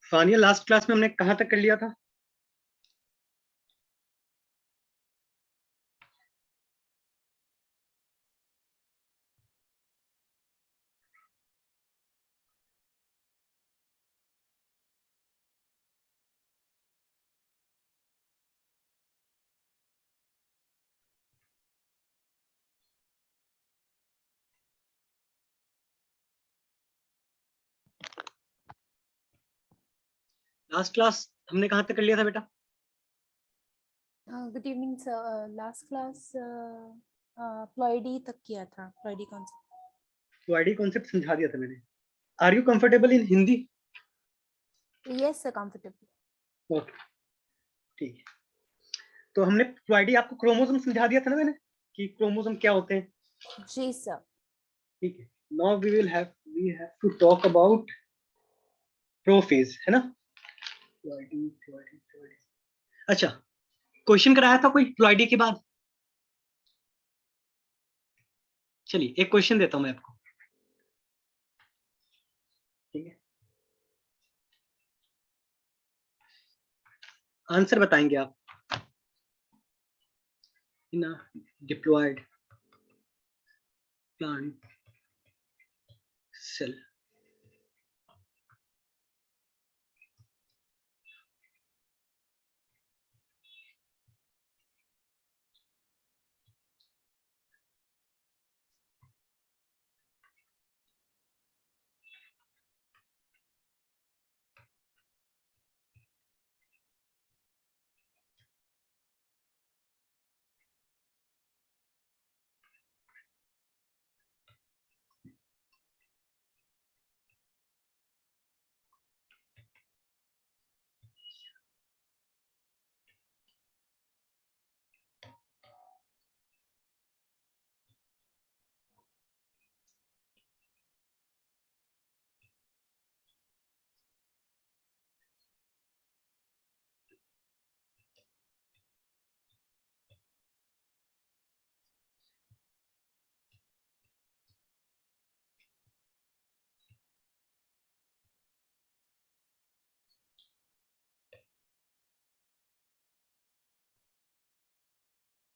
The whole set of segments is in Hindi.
सानिया, लास्ट क्लास में हमने कहाँ तक कर लिया था? लास्ट क्लास हमने कहाँ तक कर लिया था बेटा? Good evening sir. Last class ploidy तक किया था, प्लॉइडी कॉन्सेप्ट। तो आईडी कॉन्सेप्ट समझा दिया था मैंने। Are you comfortable in Hindi? Yes sir, comfortable. Okay, ठीक है। तो हमने फ्लूइडी आपको क्रोमोसोम समझा दिया था ना मैंने, कि क्रोमोसोम क्या होते हैं। जी सर। ठीक है, now we have to talk about prophase, है ना? फ्लूइडी। अच्छा, क्वेश्चन कराया था कोई फ्लूइडी के बाद? चलिए एक क्वेश्चन देता हूं मैं आपको, ठीक है? आंसर बताएंगे आप। इन डिप्लॉयड प्लांट सेल,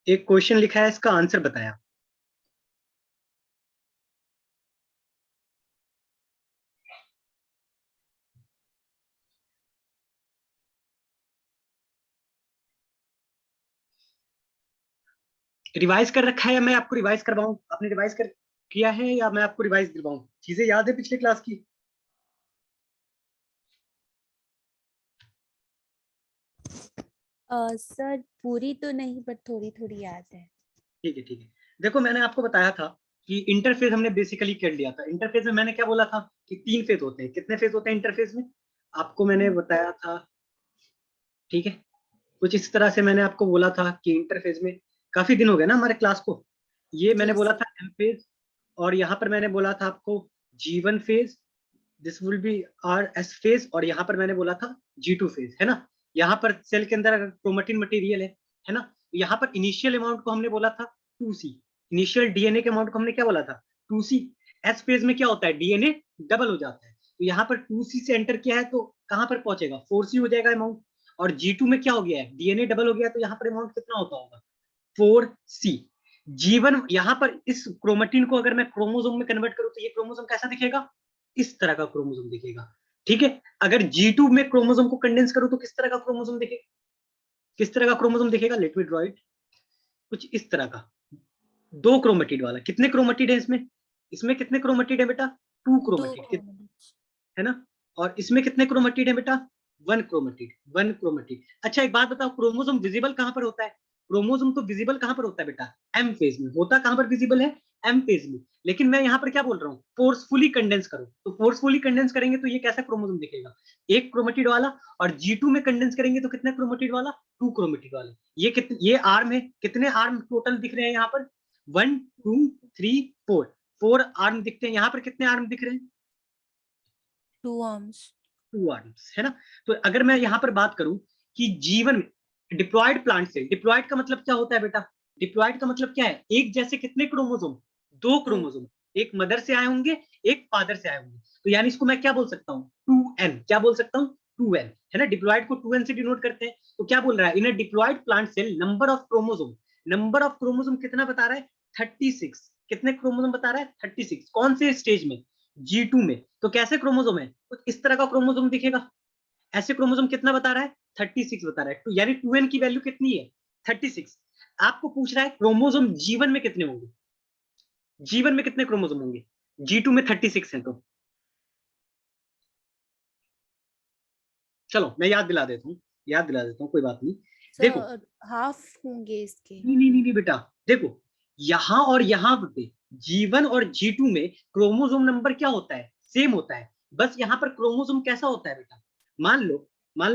एक क्वेश्चन लिखा है, इसका आंसर बताया। रिवाइज कर रखा है या मैं आपको रिवाइज करवाऊं? आपने रिवाइज कर किया है या मैं आपको रिवाइज दिलवाऊं? चीजें याद है पिछले क्लास की? सर पूरी तो नहीं, बट थोड़ी थोड़ी याद है। ठीक है, ठीक है। देखो, मैंने आपको बताया था कि इंटरफेस हमने बेसिकली कर लिया था। इंटरफेस में मैंने क्या बोला था कि 3 फेज होते हैं। कितने फेज होते हैं इंटरफेस में? आपको मैंने बताया था, ठीक है? कुछ इस तरह से मैंने आपको बोला था कि इंटरफेज में, काफी दिन हो गए ना हमारे क्लास को। ये मैंने जी बोला सर। था एम फेज, और यहाँ पर मैंने बोला था आपको G1 phase, this will be R S phase, और यहाँ पर मैंने बोला था G2 फेज, है ना? यहाँ पर सेल के अंदर अगर क्रोमेटिन मटेरियल है ना, तो यहाँ पर इनिशियल अमाउंट को हमने बोला था 2C। इनिशियल डीएनए के अमाउंट को हमने क्या बोला था? 2C। एस फेज में क्या होता है? डीएनए डबल हो जाता है। तो यहाँ पर 2C से एंटर किया है तो कहाँ पर पहुंचेगा? 4C हो जाएगा अमाउंट। और G2 में क्या हो गया है? डीएनए डबल हो गया, तो यहाँ पर अमाउंट कितना होता होगा? 4C। G1, यहाँ पर इस क्रोमेटिन को अगर मैं क्रोमोसोम में कन्वर्ट करूं तो ये क्रोमोसोम कैसा दिखेगा? इस तरह का क्रोमोसोम दिखेगा, ठीक है? अगर G2 में क्रोमोसोम को कंडेंस करूं तो किस तरह का क्रोमोसोम दिखेगा? किस तरह का क्रोमोसोम दिखेगा? Let me draw it. कुछ इस तरह का, 2 क्रोमेटिड वाला। कितने क्रोमेटिड है इसमें? इसमें कितने क्रोमेटिड है बेटा? 2 क्रोमेटिड, है ना? और इसमें कितने क्रोमेटिड है बेटा? 1 क्रोमेटिड, 1 क्रोमेटिड। अच्छा एक बात बताओ, क्रोमोसोम विजिबल कहां पर होता है? क्रोमोसोम तो विजिबल कहां पर होता है बेटा? एम फेज में होता। कहां पर विजिबल है? एम फेज में। लेकिन मैं यहाँ पर क्या बोल रहा हूँ? फोर्सफुली कंडेंस करो। तो फोर्सफुली कंडेंस करेंगे तो ये कैसा क्रोमोसोम दिखेगा? 1 क्रोमेटिड वाला। और G2 में कंडेंस करेंगे तो कितना क्रोमेटिड वाला? 2 क्रोमेटिड वाले। ये कितने, ये आर्म है, कितने आर्म टोटल दिख रहे हैं यहाँ पर? 1 2 3 4, 4 आर्म दिखते हैं। यहाँ पर कितने आर्म दिख रहे हैं? 2 आर्म्स। 2 आर्म्स, है ना? तो अगर मैं यहाँ पर बात करूं कि जीवन डिप्लॉयड प्लांट से, डिप्लॉयड का मतलब क्या होता है बेटा? डिप्लॉयड का मतलब क्या है? एक जैसे कितने क्रोमोसोम? 2 2। क्रोमोसोम। एक मदर से आए होंगे, एक फादर से आए होंगे। तो यानी इसको मैं क्या बोल सकता हूँ, 2n, क्या बोल सकता हूँ, 2n, है ना। डिप्लॉयड को 2n से डिनोट करते हैं। तो क्या बोल रहा है, in a diploid plant cell number of chromosome, number of chromosome कितना बता रहा है, 36। कितने क्रोमोसोम बता रहा है, 36। कौन से स्टेज में, G2 में। तो कैसे क्रोमोसोम है, तो इस तरह का क्रोमोसोम दिखेगा। ऐसे क्रोमोसोम कितना बता रहा है, 36 बता रहा है। तो यानी 2n की वैल्यू कितनी है, 36। आपको पूछ रहा है क्रोमोसोम जीवन में कितने होंगे, जीवन में कितने क्रोमोसोम होंगे, G2 में 36 है। तो चलो मैं याद दिला देता हूँ, याद दिला देता हूँ, कोई बात नहीं। देखो, सर हाफ होंगे इसके। नहीं नहीं नहीं नहीं बेटा, देखो यहां और यहां पे G1 और G2 में क्रोमोसोम नंबर क्या होता है, सेम होता है। बस यहाँ पर क्रोमोसोम कैसा होता है बेटा, मान लो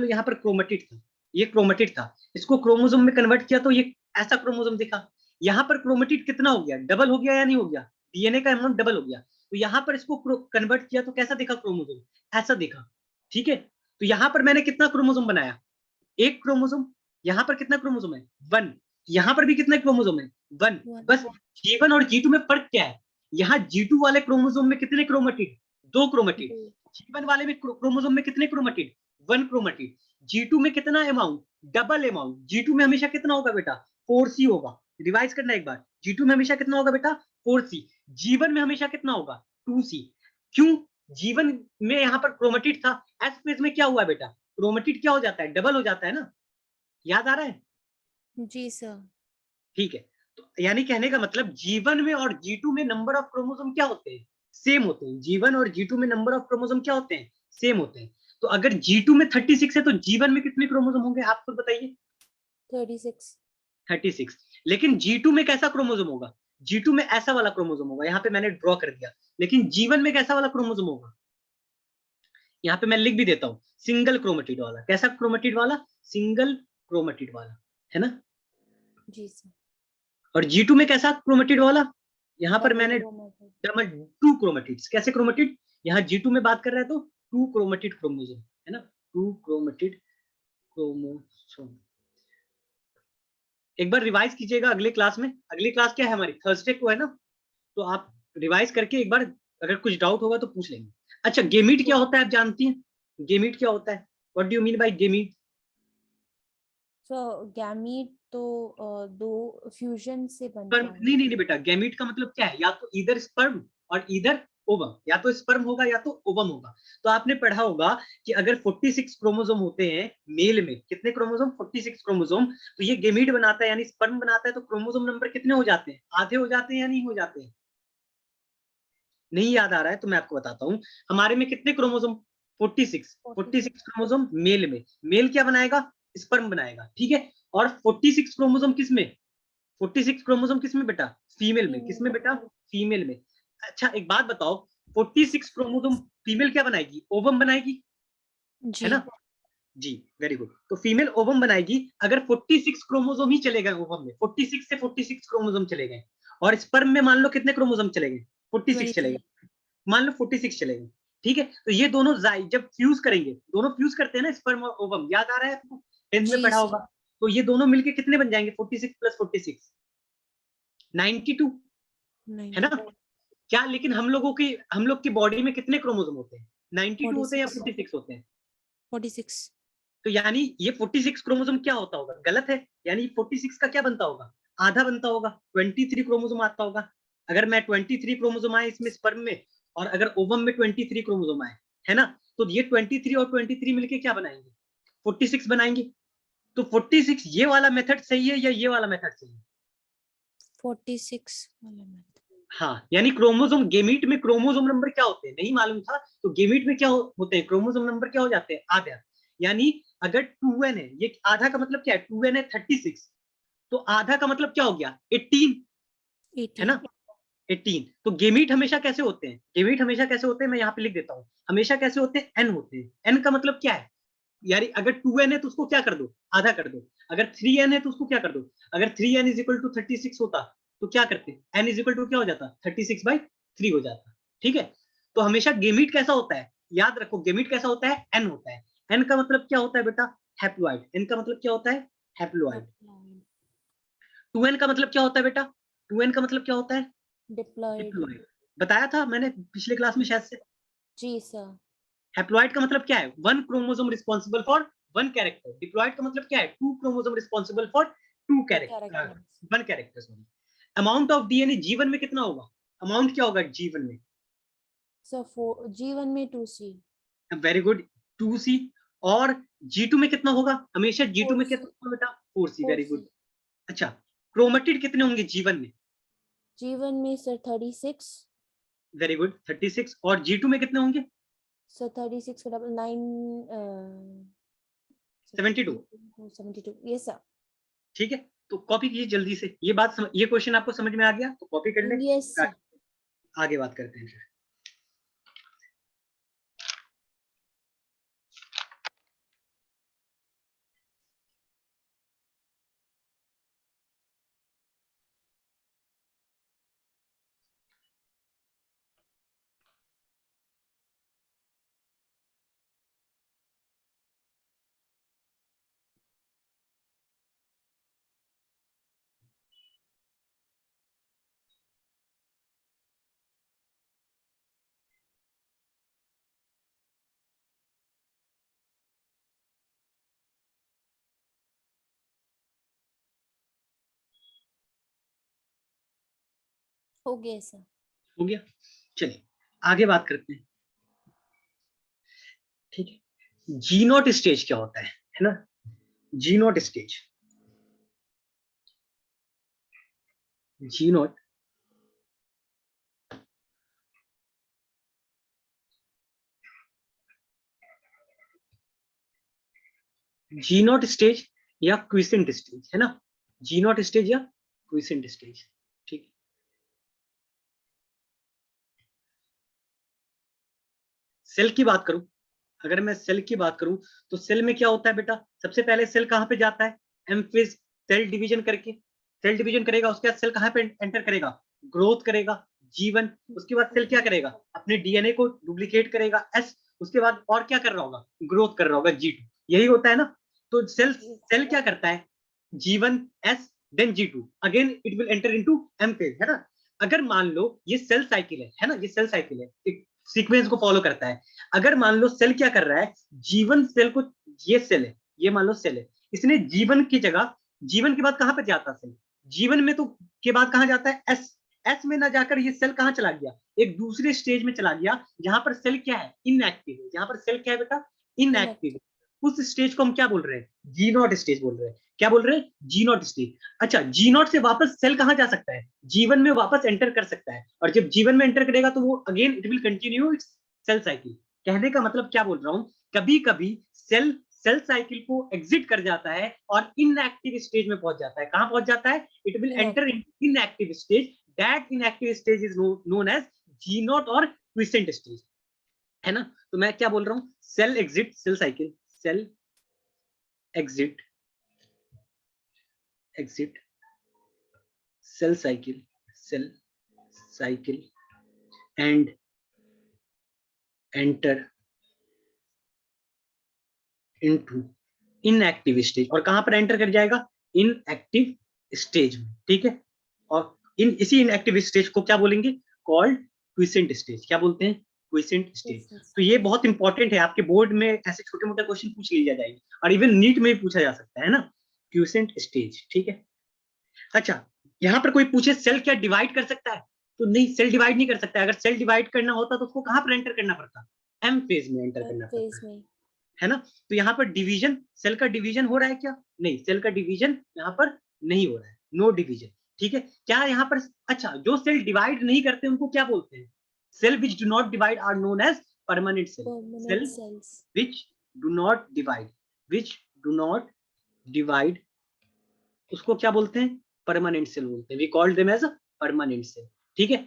यहाँ पर क्रोमेटिड था, ये क्रोमेटिड था, इसको क्रोमोसोम में कन्वर्ट किया तो ये ऐसा क्रोमोसोम दिखा। यहाँ पर क्रोमेटिड कितना हो गया, डबल हो गया या नहीं हो गया, डीएनए का अमाउंट डबल हो गया। तो यहाँ पर इसको कन्वर्ट किया तो कैसा दिखा क्रोमोसोम, ऐसा दिखा। ठीक है, तो यहाँ पर मैंने कितना क्रोमोसोम बनाया, एक क्रोमोसोम। यहाँ पर कितना क्रोमोसोम है, 1। यहाँ पर भी कितना क्रोमोसोम है, 1। बस G1 और G2 में फर्क क्या है, यहाँ G2 वाले क्रोमोसोम में कितने क्रोमेटिड, 2 क्रोमेटिड। G1 वाले में क्रोमोसोम में कितने क्रोमेटिड, 1 क्रोमेटिड। G2 में कितना अमाउंट, डबल अमाउंट। G2 में हमेशा कितना होगा बेटा, 4C होगा। रिवाइज करना एक बार, G2 में हमेशा कितना होगा बेटा, 4C। G1 में हमेशा कितना होगा, 2C। क्यों, G1 में यहाँ पर क्रोमेटिड था, एस फेज में क्या हुआ बेटा, क्रोमेटिड क्या हो जाता है, डबल हो जाता है ना। याद आ रहा है, जी सर। ठीक है। तो यानी कहने का मतलब G1 में और G2 में नंबर ऑफ क्रोमोसोम क्या होते हैं, सेम होते हैं। G1 और G2 में नंबर ऑफ क्रोमोसोम क्या होते हैं, सेम होते हैं। तो अगर G2 में 36 है तो G1 में कितने क्रोमोसोम होंगे, आप खुद बताइए। 36। 36। लेकिन G2 में कैसा क्रोमोसोम होगा, G2 में ऐसा वाला क्रोमोसोम होगा, यहाँ पे मैंने ड्रॉ कर दिया। लेकिन G1 में कैसा वाला क्रोमोसोम होगा, यहाँ पे मैं लिख भी देता हूँ, सिंगल क्रोमेटिड वाला। कैसा क्रोमेटिड वाला, सिंगल क्रोमेटिड वाला, है ना। जी सर। और G2 में कैसा क्रोमेटिड वाला, यहाँ पर डबल मैंने क्रोमेटिड। Double, 2 chromatids. कैसे क्रोमेटिड, यहाँ G2 में बात कर रहे हैं तो 2 क्रोमेटिड क्रोमोसोम, है ना, 2 क्रोमेटिड क्रोमोसोम। एक बार रिवाइज कीजिएगा अगले क्लास में। अगली क्लास क्या है हमारी, थर्सडे को है ना। तो आप रिवाइज करके एक बार, अगर कुछ डाउट होगा तो पूछ लेंगे। अच्छा, गेमीट क्या होता है आप जानती हैं, गेमीट क्या होता है, what do you mean by gamete. So gamete तो दो फ्यूजन से स्पर्म, बनता है। नहीं नहीं नहीं बेटा, गैमीट का मतलब क्या है, या तो इधर स्पर्म और इधर ओवम, या तो स्पर्म होगा या तो ओवम होगा। तो आपने पढ़ा होगा कि अगर 46 क्रोमोसोम होते हैं मेल में, कितने क्रोमोसोम, 46 क्रोमोसोम। तो ये गेमीट बनाता है यानी स्पर्म बनाता है, तो क्रोमोसोम नंबर कितने हो जाते हैं, आधे हो जाते हैं या नहीं हो जाते हैं। नहीं याद आ रहा है तो मैं आपको बताता हूँ, हमारे में कितने क्रोमोसोम, 46। 46 46। क्रोमोसोम मेल में, मेल क्या बनाएगा, स्पर्म बनाएगा, ठीक है। और 46 क्रोमोसोम किसमें, 46 क्रोमोसोम किसमें बेटा, फीमेल में। फीमेल। किसमें बेटा, फीमेल में। अच्छा एक बात बताओ, 46 क्रोमोसोम फीमेल क्या बनाएगी, ओवम बनाएगी, है जी। ना। जी, वेरी गुड। तो फीमेल ओवम बनाएगी। अगर 46 क्रोमोसोम ही चले गए ओवम में, 46 से 46 क्रोमोसोम चले गए, और स्पर्म में मान लो कितने क्रोमोसोम चले गए, 46 चले 20। गए, मान लो 46 चले गए, ठीक है। तो ये दोनों जब फ्यूज करेंगे, दोनों फ्यूज करते हैं ना, स्पर्म और ओवम, याद आ रहा है आपको, 10th में जी पढ़ा सर। होगा। तो ये दोनों मिलके कितने बन जाएंगे, 46 प्लस 46, 92, है ना। 92। क्या, लेकिन हम लोग की बॉडी में कितने क्रोमोसोम होते हैं, 92 होते हैं या 46। 46 होते हैं। 46। तो यानी ये 46 क्रोमोसोम क्या होता होगा, गलत है। यानी 46 का क्या बनता होगा, आधा बनता होगा, 23 क्रोमोसोम आता होगा। अगर मैं 23 क्रोमोसोम आए इसमें स्पर्म में, और अगर ओवम में 23 क्रोमोसोम आए, है ना, तो ये 23 और 23 मिलके क्या बनाएंगे, 46 बनाएंगे। तो 46 ये वाला मेथड सही है या ये वाला मेथड सही है। 46 वाला मेथड। हाँ, यानी क्रोमोसोम, गेमीट में क्रोमोसोम नंबर क्या होते हैं नहीं मालूम था, तो गेमीट में क्या होते हैं, क्रोमोसोम नंबर क्या हो जाते हैं, आधा। यानी अगर 2n है, ये आधा का मतलब क्या है, 2n है 36, तो आधा का मतलब क्या हो गया, 18, है 18। ना, 18। तो गेमीट हमेशा कैसे होते हैं, गेमीट हमेशा कैसे होते हैं, मैं यहाँ पे लिख देता हूँ, हमेशा कैसे होते हैं, एन होते हैं। एन का मतलब क्या है, यानी अगर 2n है तो उसको क्या कर दो, आधा कर दो। अगर 3n है तो उसको क्या कर दो, अगर 3n इज इक्वल टू 36 होता तो क्या करते, n इज इक्वल टू क्या हो जाता, 36/3 हो जाता, ठीक है। तो हमेशा गेमीट कैसा होता है, याद रखो, गेमीट कैसा होता है, n होता है। n का मतलब क्या होता है बेटा, हैप्लॉइड। n का मतलब क्या होता है, हैप्लॉइड। 2n का मतलब क्या होता है बेटा, 2n का मतलब क्या होता है, डिप्लॉयड। डिप्लॉइड। बताया था मैंने पिछले क्लास में शायद से। जी सर। हैप्लॉइड का मतलब क्या है? One chromosome responsible for one character. Diploid का मतलब क्या है? Two chromosome responsible for two character, one character sorry. Amount of DNA जीवन में कितना होगा? अमाउंट क्या होगा जीवन में? सर जीवन में 2C। Very good, 2C। और G2 में कितना होगा? हमेशा G2 में 4C। कितना होगा बेटा? 4C। Very 4C। गुड। अच्छा, क्रोमेटिड कितने होंगे जीवन में? जीवन में सर 36। Very good, 36। और G2 में कितने होंगे? सर 36 का डबल 9 72। 72। Yes sir. ठीक है, तो कॉपी कीजिए जल्दी से। ये बात ये क्वेश्चन आपको समझ में आ गया तो कॉपी कर ले। Yes sir. आगे बात करते हैं फिर। हो गया सर। हो गया, चलिए आगे बात करते हैं। ठीक है, जी नॉट स्टेज क्या होता है ना? G naught stage, G naught G naught stage या क्विसेंट स्टेज है ना? जी नॉट स्टेज या क्विसेंट स्टेज। ठीक है, सेल की बात करूं, अगर मैं सेल की बात करूं तो सेल में क्या होता है बेटा? सबसे पहले सेल कहां पे जाता है? एम फेज, सेल डिवीजन करके। सेल डिवीजन करेगा, उसके बाद सेल कहां पे एंटर करेगा? ग्रोथ करेगा, G1। उसके बाद सेल क्या करेगा? अपने डीएनए को डुप्लीकेट करेगा, S। उसके बाद और क्या कर रहा होगा? ग्रोथ कर रहा होगा, G2। यही होता है ना? तो सेल सेल क्या करता है? G1, S, then G2, again it will enter into M phase, है ना? अगर मान लो ये सेल साइकिल है ना? ये सेल साइकिल है, एक सीक्वेंस को फॉलो करता है। अगर मान लो सेल क्या कर रहा है? जीवन सेल को, ये सेल है, ये मान लो सेल है, इसने जीवन की जगह, जीवन के बाद कहां पे जाता है सेल? जीवन में तो के बाद कहां जाता है? एस। एस में ना जाकर ये सेल कहां चला गया? एक दूसरे स्टेज में चला गया जहां पर सेल क्या है? इनएक्टिव है। जहां पर सेल क्या है बेटा? इनएक्टिव। उस स्टेज को हम क्या बोल रहे हैं? जी नॉट स्टेज बोल रहे हैं। क्या बोल रहे हैं? जी नॉट स्टेज। अच्छा, जी नॉट से वापस सेल कहां जा सकता है? जीवन में वापस एंटर कर सकता है, और जब जीवन में एंटर करेगा तो वो again it will continue its cell cycle. कहने का मतलब क्या बोल रहा हूं? कभी कभी सेल सेल साइकिल को एग्जिट कर जाता है और इनएक्टिव स्टेज में पहुंच जाता है। कहां पहुंच जाता है? It will enter in inactive stage. That inactive stage is known as G nought और क्विसेंट स्टेज, है ना? तो मैं क्या बोल रहा हूं? Cell exit cell cycle, cell exit exit cell cycle, cell cycle and enter into inactive stage. और कहां पर एंटर कर जाएगा? इनएक्टिव स्टेज में। ठीक है, और इन इसी इनएक्टिव स्टेज को क्या बोलेंगे? Called quiescent stage. क्या बोलते हैं? Quiescent stage. तो ये बहुत इंपॉर्टेंट है, आपके बोर्ड में ऐसे छोटे मोटे क्वेश्चन पूछ लिया जाएंगे, और इवन नीट में भी पूछा जा सकता है ना, क्विसेंट स्टेज। ठीक है, अच्छा, यहाँ पर कोई पूछे सेल क्या डिवाइड कर सकता है? तो नहीं, सेल डिवाइड नहीं कर सकता। अगर सेल डिवाइड करना होता तो उसको कहां पर एंटर करना पड़ता? एम फेज में एंटर करना पड़ता है ना? तो यहाँ पर डिवीजन, सेल का डिवीजन हो रहा है क्या? नहीं, सेल का डिवीजन यहाँ पर नहीं हो रहा है, नो डिवीजन। ठीक है, क्या यहाँ पर, अच्छा, जो सेल डिवाइड नहीं करते उनको क्या बोलते हैं? Cell which do not divide are known as permanent cell. Cell which do not divide, which do not divide, उसको क्या बोलते हैं? परमानेंट सेल बोलते हैं। We call them as permanent cell. ठीक है,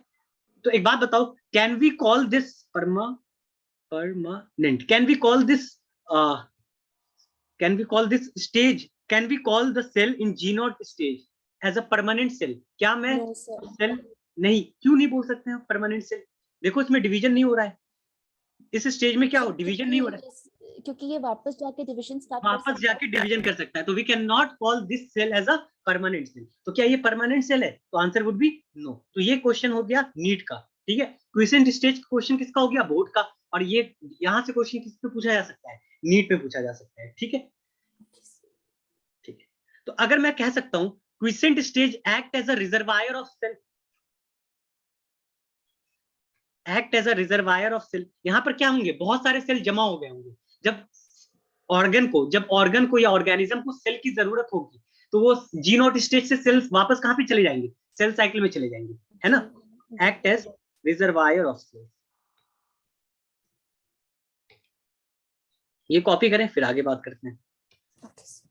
तो एक बात बताओ, can we call this permanent, can we call this uh, can we call this stage, can we call the cell in G naught stage as a permanent cell? क्या मैं सेल, नहीं, क्यों नहीं बोल सकते हैं परमानेंट सेल? देखो इसमें डिवीजन नहीं हो रहा है, इस स्टेज में क्या हो, डिवीजन नहीं हो रहा है, क्योंकि ये वापस जाके डिवीजन स्टार्ट कर वापस सकता जाके डिवीजन कर सकता है। तो we can not call this cell as a permanent cell. तो क्या ये परमानेंट सेल है? तो आंसर वुड बी नो। तो ये क्वेश्चन हो गया नीट का। ठीक है, क्विसेंट स्टेज क्वेश्चन किसका हो गया? बोर्ड का। और ये यहाँ से क्वेश्चन किस पे पूछा जा सकता है? नीट पे पूछा जा सकता है। ठीक है, ठीक है। तो अगर मैं कह सकता हूं quiescent stage act as a reservoir of cell, act as a reservoir of cell, यहां पर क्या होंगे? बहुत सारे सेल जमा हो गए होंगे। जब ऑर्गन को या ऑर्गेनिज्म को सेल की जरूरत होगी, तो वो जी नॉट स्टेज से सेल्स वापस कहां पे चले जाएंगे? सेल साइकिल में चले जाएंगे, है जी ना? जी। Act as reservoir of cell. ये कॉपी करें, फिर आगे बात करते हैं। Okay sir.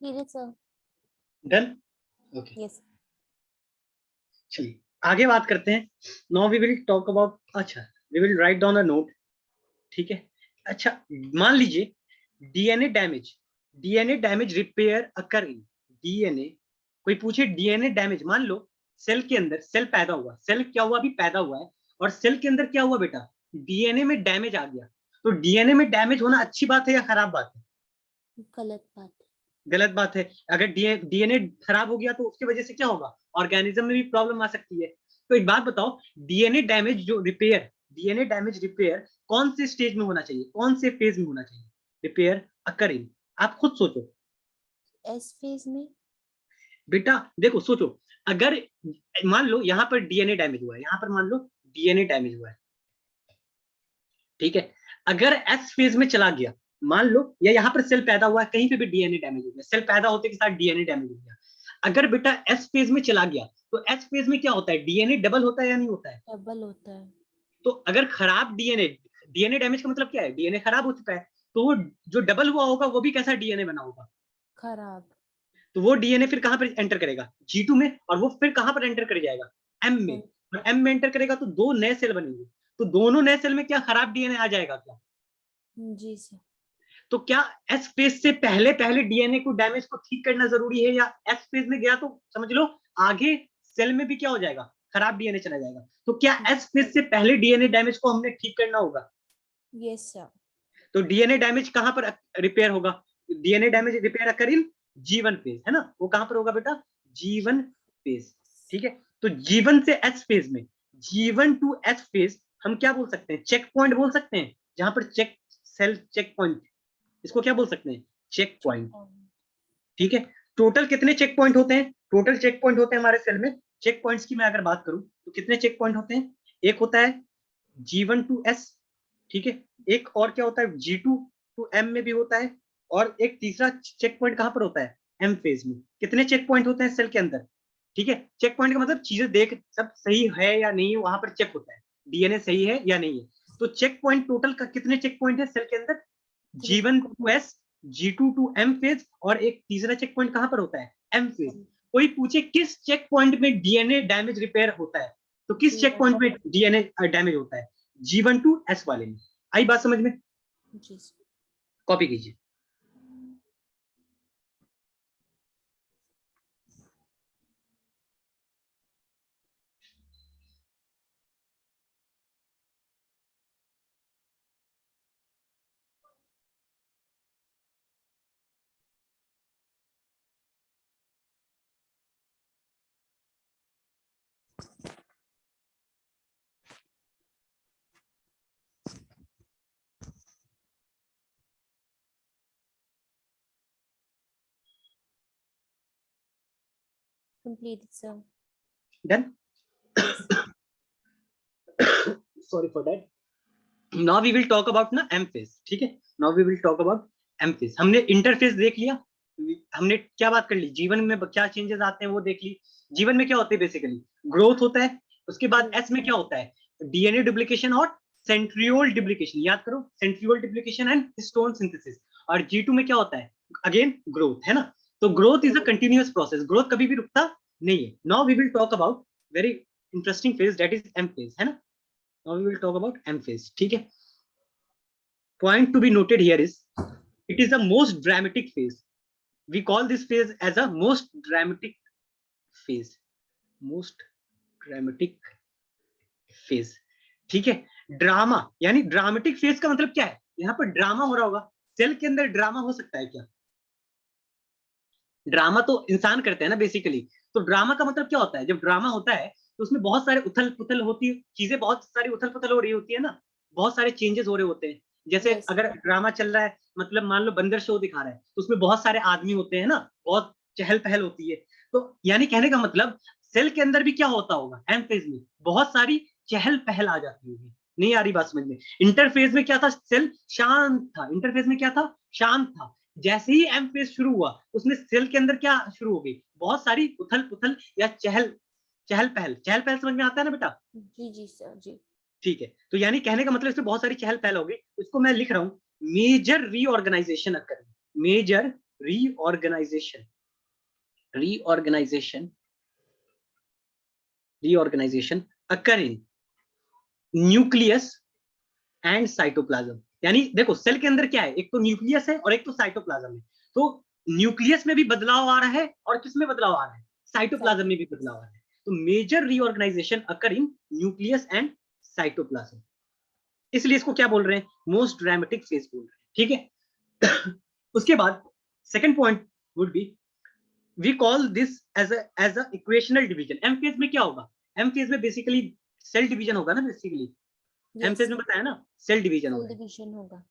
धीरे सर। Done, okay. यस। चलिए आगे बात करते हैं। Now we will talk about, अच्छा, we will write down a note. ठीक है। अच्छा, मान लीजिए DNA damage, DNA damage repair occur in DNA, कोई पूछे डीएनए डैमेज, मान लो सेल के अंदर सेल पैदा हुआ, सेल क्या हुआ? अभी पैदा हुआ है, और सेल के अंदर क्या हुआ बेटा? डीएनए में डैमेज आ गया। तो डीएनए में डैमेज होना अच्छी बात है या खराब बात है? गलत बात है। गलत बात है। अगर डीएनए खराब हो गया तो उसकी वजह से क्या होगा? ऑर्गेनिज्म में भी प्रॉब्लम आ सकती है। तो एक बात बताओ, डीएनए डैमेज जो रिपेयर, डीएनए डैमेज रिपेयर कौन से स्टेज में होना चाहिए, कौन से फेज में होना चाहिए रिपेयर अकर इन? आप खुद सोचो एस फेज में। बेटा। देखो सोचो, अगर मान लो यहां पर डीएनए डैमेज हुआ है, यहां पर मान लो डीएनए डैमेज हुआ है, ठीक है। अगर एस फेज में चला गया, मान लो, या यहाँ पर सेल पैदा हुआ है, कहीं पे भी डीएनए डैमेज हो गया, सेल पैदा होते के साथ डीएनए डैमेज हो गया, अगर बेटा एस फेज में चला गया, तो एस फेज में क्या होता है? डीएनए डबल होता है या नहीं होता है? डबल होता है। तो अगर खराब डीएनए, डीएनए डैमेज का मतलब क्या है? डीएनए खराब हो चुका है, तो वो जो डबल हुआ होगा वो भी कैसा डीएनए बना होगा? खराब। तो वो डीएनए फिर कहां पर एंटर करेगा? जी2 में, और वो फिर कहां पर एंटर कर जाएगा? एम में। और एम में एंटर करेगा तो दो नए सेल बनेंगे, तो दोनों नए सेल में क्या खराब डीएनए आ जाएगा क्या? जी सर। तो क्या एस फेज से पहले पहले डीएनए को डैमेज को ठीक करना जरूरी है, या एस फेज में गया तो समझ लो आगे सेल में भी क्या हो जाएगा? खराब डीएनए चला जाएगा। तो क्या एस फेज से पहले डीएनए डैमेज को हमने ठीक करना होगा? Yes sir. तो डीएनए डैमेज कहां पर रिपेयर होगा? डीएनए डैमेज रिपेयर अकर इन जीवन फेज, है ना? वो कहां पर होगा बेटा? जीवन फेज। ठीक है। तो जीवन से एस फेज में, जीवन टू एस फेज हम क्या बोल सकते हैं? चेक पॉइंट बोल सकते हैं, जहां पर चेक सेल चेक पॉइंट, इसको क्या बोल सकते हैं? Check point. ठीक है। टोटल कितने चेक पॉइंट होते हैं? टोटल चेक पॉइंट होते हैं हमारे सेल में। चेक पॉइंट्स की मैं अगर बात करूं तो कितने चेक पॉइंट होते हैं? एक होता है G1 to S, ठीक है। एक और क्या होता है? G2 to M में भी होता है। और एक तीसरा चेक पॉइंट कहां पर होता है? M फेज में। कितने चेक पॉइंट होते हैं सेल के अंदर? ठीक है। चेक पॉइंट का मतलब चीजें देख सब सही है या नहीं है, वहां पर चेक होता है डीएनए सही है या नहीं है। तो चेक पॉइंट टोटल का कितने चेक पॉइंट है सेल के अंदर? Three. G1 to S, G2 to M phase, और एक तीसरा चेक पॉइंट कहां पर होता है? M phase. कोई पूछे किस चेक पॉइंट में डीएनए डैमेज रिपेयर होता है, तो किस चेक G1। पॉइंट में डीएनए डैमेज होता है? G1 to S वाले में। आई बात समझ में? जी सर। कॉपी कीजिए। Completed, sir. Done? Yes. Sorry for that. Now we will talk about ना M phase. ठीक है? Now we will talk about M phase. हमने इंटरफेस देख लिया. हमने क्या बात कर ली? जीवन में क्या चेंजेस आते हैं वो देख ली. जीवन में क्या होते हैं बेसिकली? ग्रोथ होता है. उसके बाद S में क्या होता है? डीएनए डुप्लीकेशन और सेंट्रियोल डुप्लीकेशन. याद करो, centriole duplication and histone synthesis. और G2 में क्या होता है? अगेन ग्रोथ, है ना? तो growth is a continuous process. Growth कभी भी रुकता नहीं है. Now we will talk about very interesting phase, that is M phase, है ना? Now we will talk about M phase. ठीक है? Point to be noted here is it is the most dramatic phase. We call this phase as a most dramatic phase. Most dramatic phase. ठीक है? ड्रामा यानी ड्रामेटिक फेज का मतलब क्या है? यहाँ पर ड्रामा हो रहा होगा. सेल के अंदर ड्रामा हो सकता है क्या? ड्रामा तो इंसान करते हैं ना बेसिकली. तो ड्रामा का मतलब क्या होता है? जब ड्रामा होता है तो उसमें बहुत सारे उथल पुथल होती है, चीजें बहुत सारी उथल पुथल हो रही होती है ना, बहुत सारे चेंजेस हो रहे होते हैं. जैसे Yes. अगर ड्रामा चल रहा है, मतलब मान लो बंदर शो दिखा रहा है, तो उसमें बहुत सारे आदमी होते हैं ना, बहुत चहल पहल होती है. तो यानी कहने का मतलब सेल के अंदर भी क्या होता होगा? एम फेज में बहुत सारी चहल पहल आ जाती होगी. नहीं आ रही बात समझ में? इंटरफेज में क्या था? सेल शांत था. इंटरफेज में क्या था? शांत था. जैसे ही एम फेज शुरू हुआ, उसमें सेल के अंदर क्या शुरू हो गई? बहुत सारी उथल पुथल या चहल चहल पहल. चहल पहल समझ में आता है ना बेटा? जी सर जी. ठीक है. तो यानी कहने का मतलब इसमें बहुत सारी चहल पहल हो गई. इसको मैं लिख रहा हूं, major reorganisation occur. Major reorganisation. Reorganisation reorganisation occur in nucleus and cytoplasm. यानी देखो, सेल के अंदर क्या है? एक तो न्यूक्लियस है और एक तो साइटोप्लाज्म है. तो न्यूक्लियस में भी बदलाव आ रहा है और किसमें बदलाव आ रहा है? साइटोप्लाज्म में भी बदलाव आ रहा है. तो major reorganisation occur in nucleus and cytoplasm. इसलिए इसको क्या बोल रहे हैं? मोस्ट ड्रामेटिक फेज बोल रहे हैं. ठीक है? उसके बाद second point would be, we call this as a equational division. M phase में क्या होगा? एम फेज में बेसिकली सेल डिवीजन होगा ना बेसिकली. एम फेज में बताया ना, सेल डिवीजन सेल होगा. डिवीजन होगा.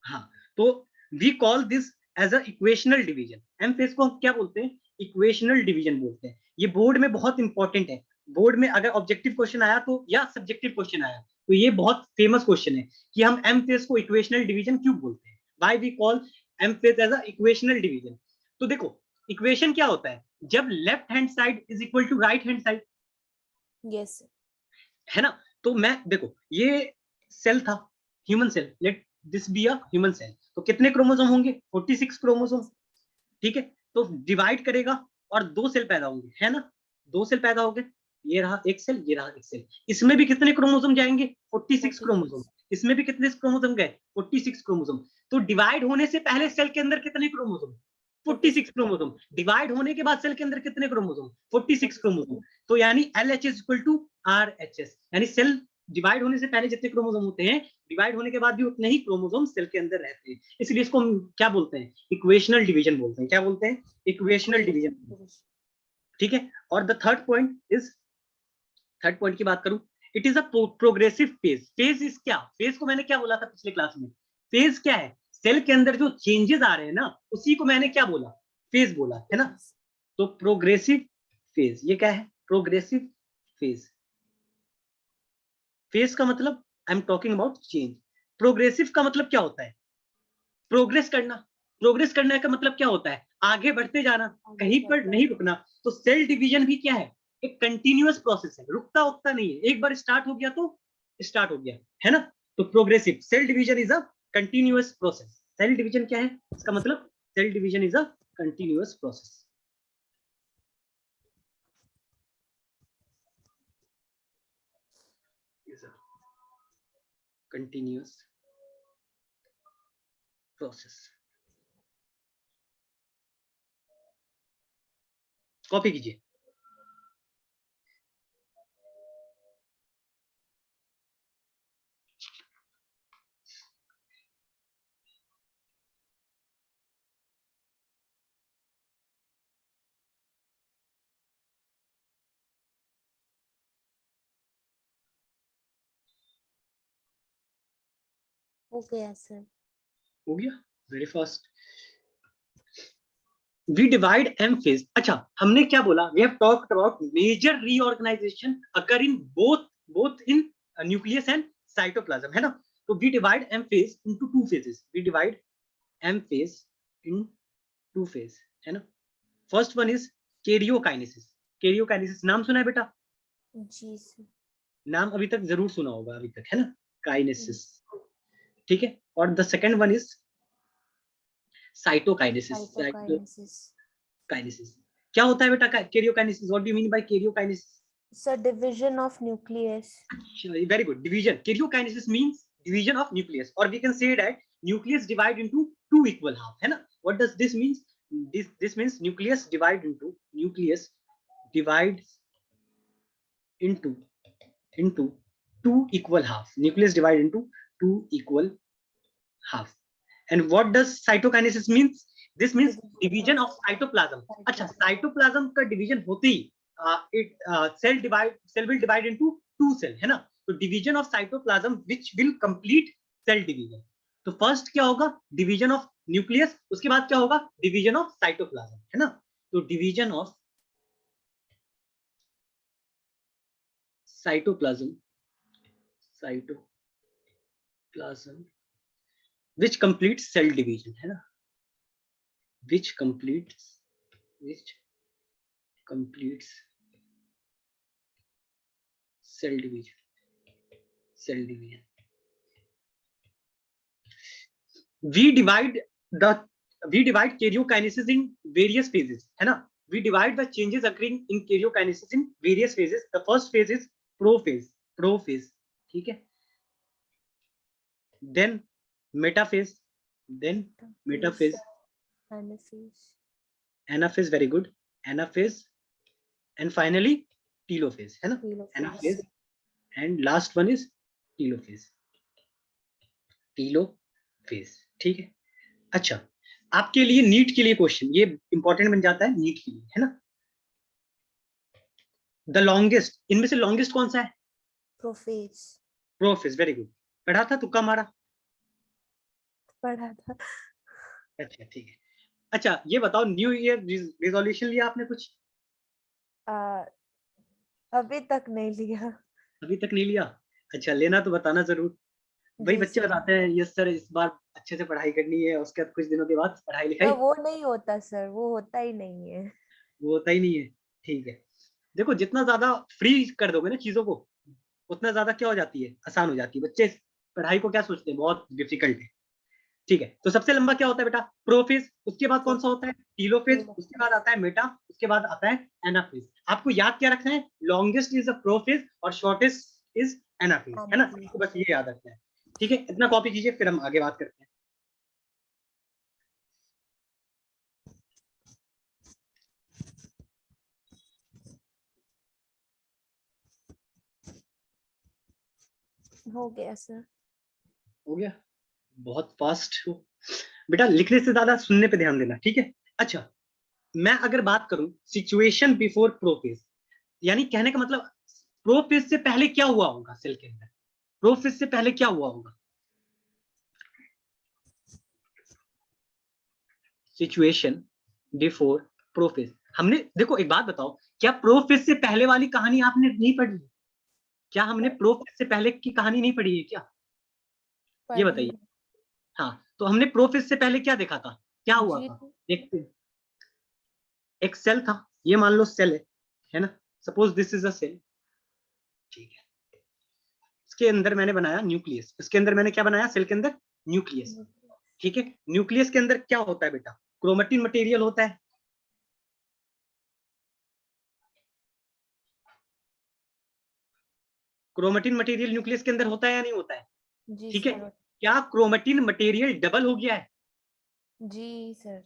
हाँ. तो we call this as a equational division. M phase को हम क्या बोलते हैं? इक्वेशनल डिवीजन बोलते हैं. ये बोर्ड में बहुत इंपॉर्टेंट है. बोर्ड में अगर ऑब्जेक्टिव क्वेश्चन आया तो, या सब्जेक्टिव क्वेश्चन आया तो, ये बहुत फेमस क्वेश्चन है कि हम एम फेज को इक्वेशनल डिवीजन क्यों बोलते हैं. Why we call M phase as a equational division. तो देखो, इक्वेशन क्या होता है? जब left hand side is equal to right hand side. Yes. है ना? तो मैं देखो, ये सेल था, human cell. Let this be a human cell. तो कितने क्रोमोसोम होंगे? 46 क्रोमोसोम. ठीक है? तो डिवाइड करेगा और दो सेल पैदा होंगे, है ना? दो सेल पैदा हो गए. ये रहा एक सेल, ये रहा एक सेल. इसमें भी कितने क्रोमोसोम जाएंगे? 46 क्रोमोसोम. इसमें भी कितने क्रोमोसोम गए? 46 क्रोमोसोम. तो डिवाइड होने से पहले सेल के अंदर कितने क्रोमोसोम? 46 क्रोमोसोम. डिवाइड होने के बाद सेल के अंदर कितने क्रोमोसोम? 46 क्रोमोसोम. तो यानी LH is equal to RHS. यानी सेल डिवाइड होने से पहले जितने क्रोमोसोम होते हैं, डिवाइड होने के बाद भी उतने ही क्रोमोसोम सेल के अंदर रहते हैं. इसलिए इसको हम क्या बोलते हैं? इक्वेशनल डिवीजन बोलते हैं. क्या बोलते हैं? Equational division. ठीक है? और the third point is, third point की बात करूं, it is a progressive phase. Phase is क्या? फेज को मैंने क्या बोला था पिछले क्लास में? फेज क्या है? सेल के अंदर जो चेंजेस आ रहे हैं ना, उसी को मैंने क्या बोला? फेज बोला, है ना? तो प्रोग्रेसिव फेज, ये क्या है? Progressive phase. फेज का मतलब I am talking about change. Progressive का मतलब क्या होता है? प्रोग्रेस करना. प्रोग्रेस करने का मतलब क्या होता है? आगे बढ़ते जाना, कहीं पर नहीं रुकना. तो सेल डिवीजन भी क्या है? एक कंटिन्यूअस प्रोसेस है, रुकता उकता नहीं है. एक बार स्टार्ट हो गया तो स्टार्ट हो गया, है ना? तो progressive cell division is a continuous process. Cell division क्या है इसका मतलब? Cell division is a continuous process. Continuous process. Copy कीजिए. हो गया सर. हो गया? Very fast. We divide M phase. अच्छा, हमने क्या बोला? We have talked about major reorganisation occur in both in nucleus and cytoplasm, है ना? तो we divide M phase into two phases. We divide M phase in two phase, है ना? First one is karyokinesis. Karyokinesis नाम सुना है बेटा? जी सर। नाम अभी तक जरूर सुना होगा अभी तक, है ना? काइनेसिस, ठीक है। और the second one is cytokinesis. Cytokinesis. Cytokinesis क्या होता है बेटा? Karyokinesis, what do you mean by karyokinesis? Sir division of nucleus. Very good. Division. Karyokinesis means division of nucleus, or we can say that nucleus divide into two equal half. है ना? What does this means? This means nucleus divides into two equal half. Nucleus divide into two equal half. And what does cytokinesis means? This means division of cytoplasm. अच्छा, cytoplasm का division होते ही cell will divide into two cell, है ना? तो division of cytoplasm which will complete cell division. तो first क्या होगा? division of nucleus, उसके बाद क्या होगा? division of cytoplasm, है ना? तो division of cytoplasm which completes cell division, है ना? which completes cell division. We divide karyokinesis in various phases, है ना? We divide the changes occurring in karyokinesis in various phases. The first phase is prophase, ठीक है? Then metaphase, anaphase, very good, anaphase, and finally telophase, है ना? Anaphase, and last one is telophase, ठीक है? अच्छा, आपके लिए नीट के लिए क्वेश्चन ये इंपॉर्टेंट बन जाता है नीट के लिए, है ना? द लॉन्गेस्ट, इनमें से लॉन्गेस्ट कौन सा है? Prophase, very good. पढ़ा था, तुक्का मारा? पढ़ा था। अच्छा, ठीक है। अच्छा, ये बताओ, न्यू ईयर रिजोल्यूशन लिया आपने कुछ? अभी तक नहीं लिया। अभी तक नहीं लिया? अच्छा, लेना तो बताना जरूर। वही बच्चे बताते हैं, यस सर इस बार अच्छे से पढ़ाई करनी है, उसके बाद कुछ दिनों के बाद पढ़ाई लिखाई। वो नहीं होता सर, वो होता ही नहीं है। वो होता ही नहीं है, ठीक है। देखो, जितना ज्यादा फ्री कर दोगे ना चीजों को, उतना ज्यादा क्या हो जाती है, आसान हो जाती है। बच्चे पढ़ाई को क्या सोचते हैं, बहुत डिफिकल्ट है, ठीक है। तो सबसे लंबा क्या होता है बेटा? प्रोफेज। उसके बाद कौन सा होता है? टीलोफेज। उसके बाद आता है मेटा। उसके बाद आता है एनाफेज। आपको याद क्या रखना है? लॉन्गेस्ट इज अ प्रोफेज और शॉर्टेस्ट इज एनाफेज, है ना? तो बस ये याद रखना है, ठीक है। इतना कॉपी कीजिए, फिर हम आगे बात करते हैं। हो गया सर। हो गया? बहुत फास्ट हो बेटा, लिखने से ज्यादा सुनने पे ध्यान देना, ठीक है। अच्छा, मैं अगर बात करूं सिचुएशन बिफोर प्रोफेज, यानी कहने का मतलब प्रोफेज से पहले क्या हुआ होगा सेल के अंदर? प्रोफेज से पहले क्या हुआ होगा? Situation before prophase. हमने, देखो एक बात बताओ, क्या प्रोफेज से पहले वाली कहानी आपने नहीं पढ़ी? क्या हमने प्रोफेज से पहले की कहानी नहीं पढ़ी है क्या? ये बताइए। हाँ, तो हमने प्रोफेज से पहले क्या देखा था, क्या हुआ था? देखते हैं। एक सेल था, ये मान लो सेल है ना? Suppose this is a cell, ठीक है। इसके अंदर मैंने बनाया न्यूक्लियस। इसके अंदर मैंने क्या बनाया? सेल के अंदर न्यूक्लियस, ठीक है। न्यूक्लियस के अंदर क्या होता है बेटा? क्रोमेटिन मटेरियल होता है। क्रोमेटिन मटेरियल न्यूक्लियस के अंदर होता है या नहीं होता है? ठीक है। क्या क्रोमेटिन मटेरियल डबल हो गया है? जी सर।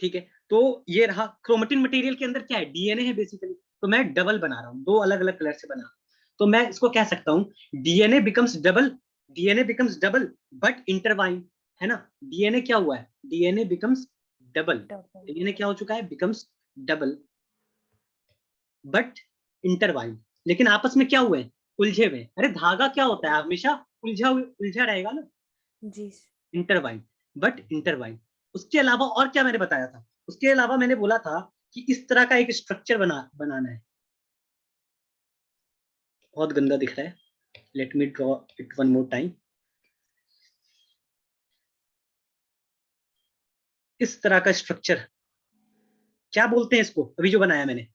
ठीक है, तो ये रहा क्रोमेटिन मटेरियल के अंदर क्या है? डीएनए है बेसिकली। तो मैं डबल बना रहा हूँ, दो अलग अलग कलर से बना रहा हूँ। तो मैं इसको कह सकता हूँ DNA becomes double but intertwine, है ना? डीएनए क्या हुआ है? DNA becomes double. डीएनए क्या हो चुका है? Becomes double but intertwine. लेकिन आपस में क्या हुए? उलझे हुए। अरे धागा क्या होता है? हमेशा उलझा रहेगा ना? जी। Intertwine, but intertwine. उसके अलावा और क्या मैंने बताया था? उसके अलावा मैंने बोला था कि इस तरह का एक स्ट्रक्चर बनाना है। बहुत गंदा दिख रहा है, let me draw it one more time. इस तरह का स्ट्रक्चर क्या बोलते हैं इसको, अभी जो बनाया मैंने?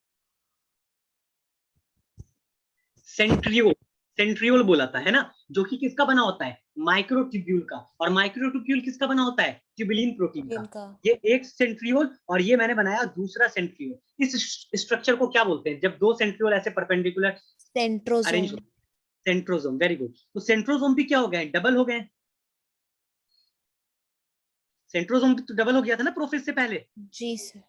सेंट्रियोल। सेंट्रियोल बोला था, है ना, जो कि किसका बना होता है? माइक्रोट्यूब्यूल का। और माइक्रोट्यूब्यूल किसका बना होता है? ट्यूबुलिन प्रोटीन का। ये एक सेंट्रियोल और ये मैंने बनाया दूसरा सेंट्रियोल। इस स्ट्रक्चर को क्या बोलते हैं जब दो सेंट्रियोल ऐसे perpendicular arrange? Centrosome. Centrosome, very good. तो सेंट्रोसोम भी क्या हो गए? डबल हो गए। सेंट्रोसोम तो डबल हो गया था ना प्रोफेज से पहले। जी सर।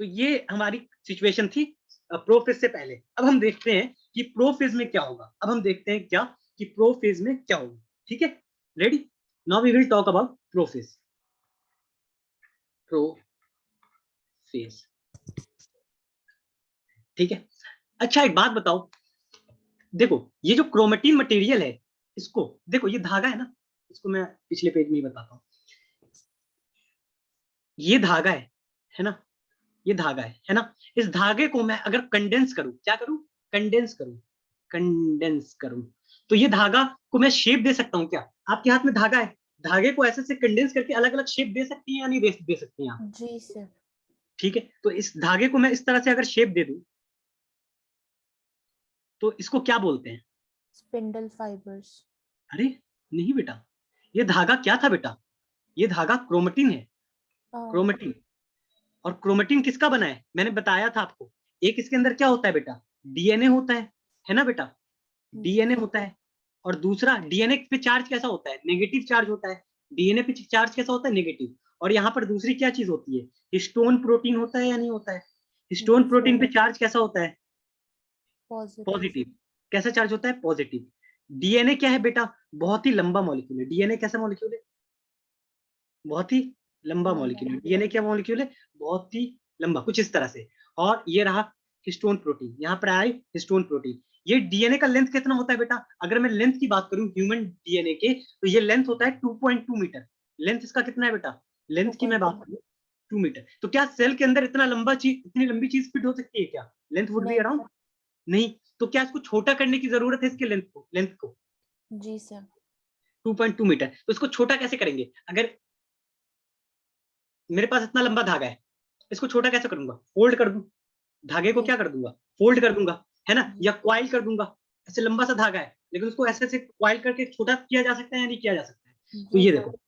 तो ये हमारी सिचुएशन थी प्रोफेज से पहले। अब हम देखते हैं कि प्रोफेज में क्या होगा। अब हम देखते हैं क्या कि प्रोफेज में क्या होगा। ठीक है, ready? Now we will talk about prophase. Prophase, ठीक है। अच्छा एक बात बताओ, देखो ये जो क्रोमेटिन मटेरियल है, इसको देखो, ये धागा है ना, इसको मैं पिछले पेज में ही बताता हूँ। ये धागा है ना, ये धागा है ना। इस धागे को मैं अगर कंडेंस करूं, क्या करूं? कंडेंस करूं, कंडेंस करूं, तो ये धागा को मैं शेप दे सकता हूं क्या? आपके हाथ में धागा है, धागे को ऐसे से कंडेंस करके अलग अलग शेप दे सकती है या नहीं दे सकती हैं आप? जी सर। ठीक है, तो इस धागे को मैं इस तरह से अगर शेप दे दूं तो इसको क्या बोलते हैं? Spindle fibres. अरे नहीं बेटा, ये धागा क्या था बेटा? ये धागा क्रोमेटिन है, क्रोमेटिन। और क्रोमेटिन किसका बना है? मैंने बताया था आपको। एक इसके अंदर क्या होता है बेटा? डीएनए होता है ना बेटा? डीएनए होता है। और दूसरा, डीएनए पे चार्ज कैसा होता है? नेगेटिव चार्ज होता है। डीएनए पे चार्ज कैसा होता है? नेगेटिव। और यहाँ पर दूसरी क्या चीज होती है? हिस्टोन प्रोटीन होता है या नहीं होता है? हिस्टोन प्रोटीन पे चार्ज कैसा होता है? पॉजिटिव। पॉजिटिव। कैसा चार्ज होता है? पॉजिटिव। डीएनए क्या है बेटा? बहुत ही लंबा मॉलिक्यूल है। डीएनए कैसा मॉलिक्यूल है? बहुत ही लंबा लंबा। मॉलिक्यूल है। डीएनए क्या मॉलिक्यूल है? बहुत ही लंबा, कुछ इस तरह से। और ये रहा हिस्टोन प्रोटीन, यहाँ पर आए हिस्टोन प्रोटीन। ये डीएनए का लेंथ कितना होता है बेटा? अगर मैं लेंथ की बात करूं ह्यूमन डीएनए के, तो ये लेंथ होता है 2.2 मीटर। लेंथ इसका कितना है बेटा? लेंथ की मैं बात 2.2। करूं 2 मीटर। तो क्या सेल के अंदर इतना लंबा चीज, इतनी लंबी चीज फिट हो सकती है क्या? लेंथ वुड बी नहीं। अराउंड, नहीं। तो क्या इसको छोटा करने की जरूरत है? इसके लेंथ को जी सर। 2.2 मीटर। तो इसको छोटा कैसे करेंगे? अगर मेरे पास इतना लंबा धागा है, इसको छोटा कैसे करूंगा? फोल्ड कर दूं, धागे को जी। क्या कर दूंगा? फोल्ड कर दूंगा, है ना, या क्वाइल कर दूंगा। ऐसे लंबा सा धागा है, लेकिन उसको ऐसे ऐसे क्वाइल करके छोटा किया जा सकता है या नहीं किया जा सकता है? तो जी ये सर। देखो,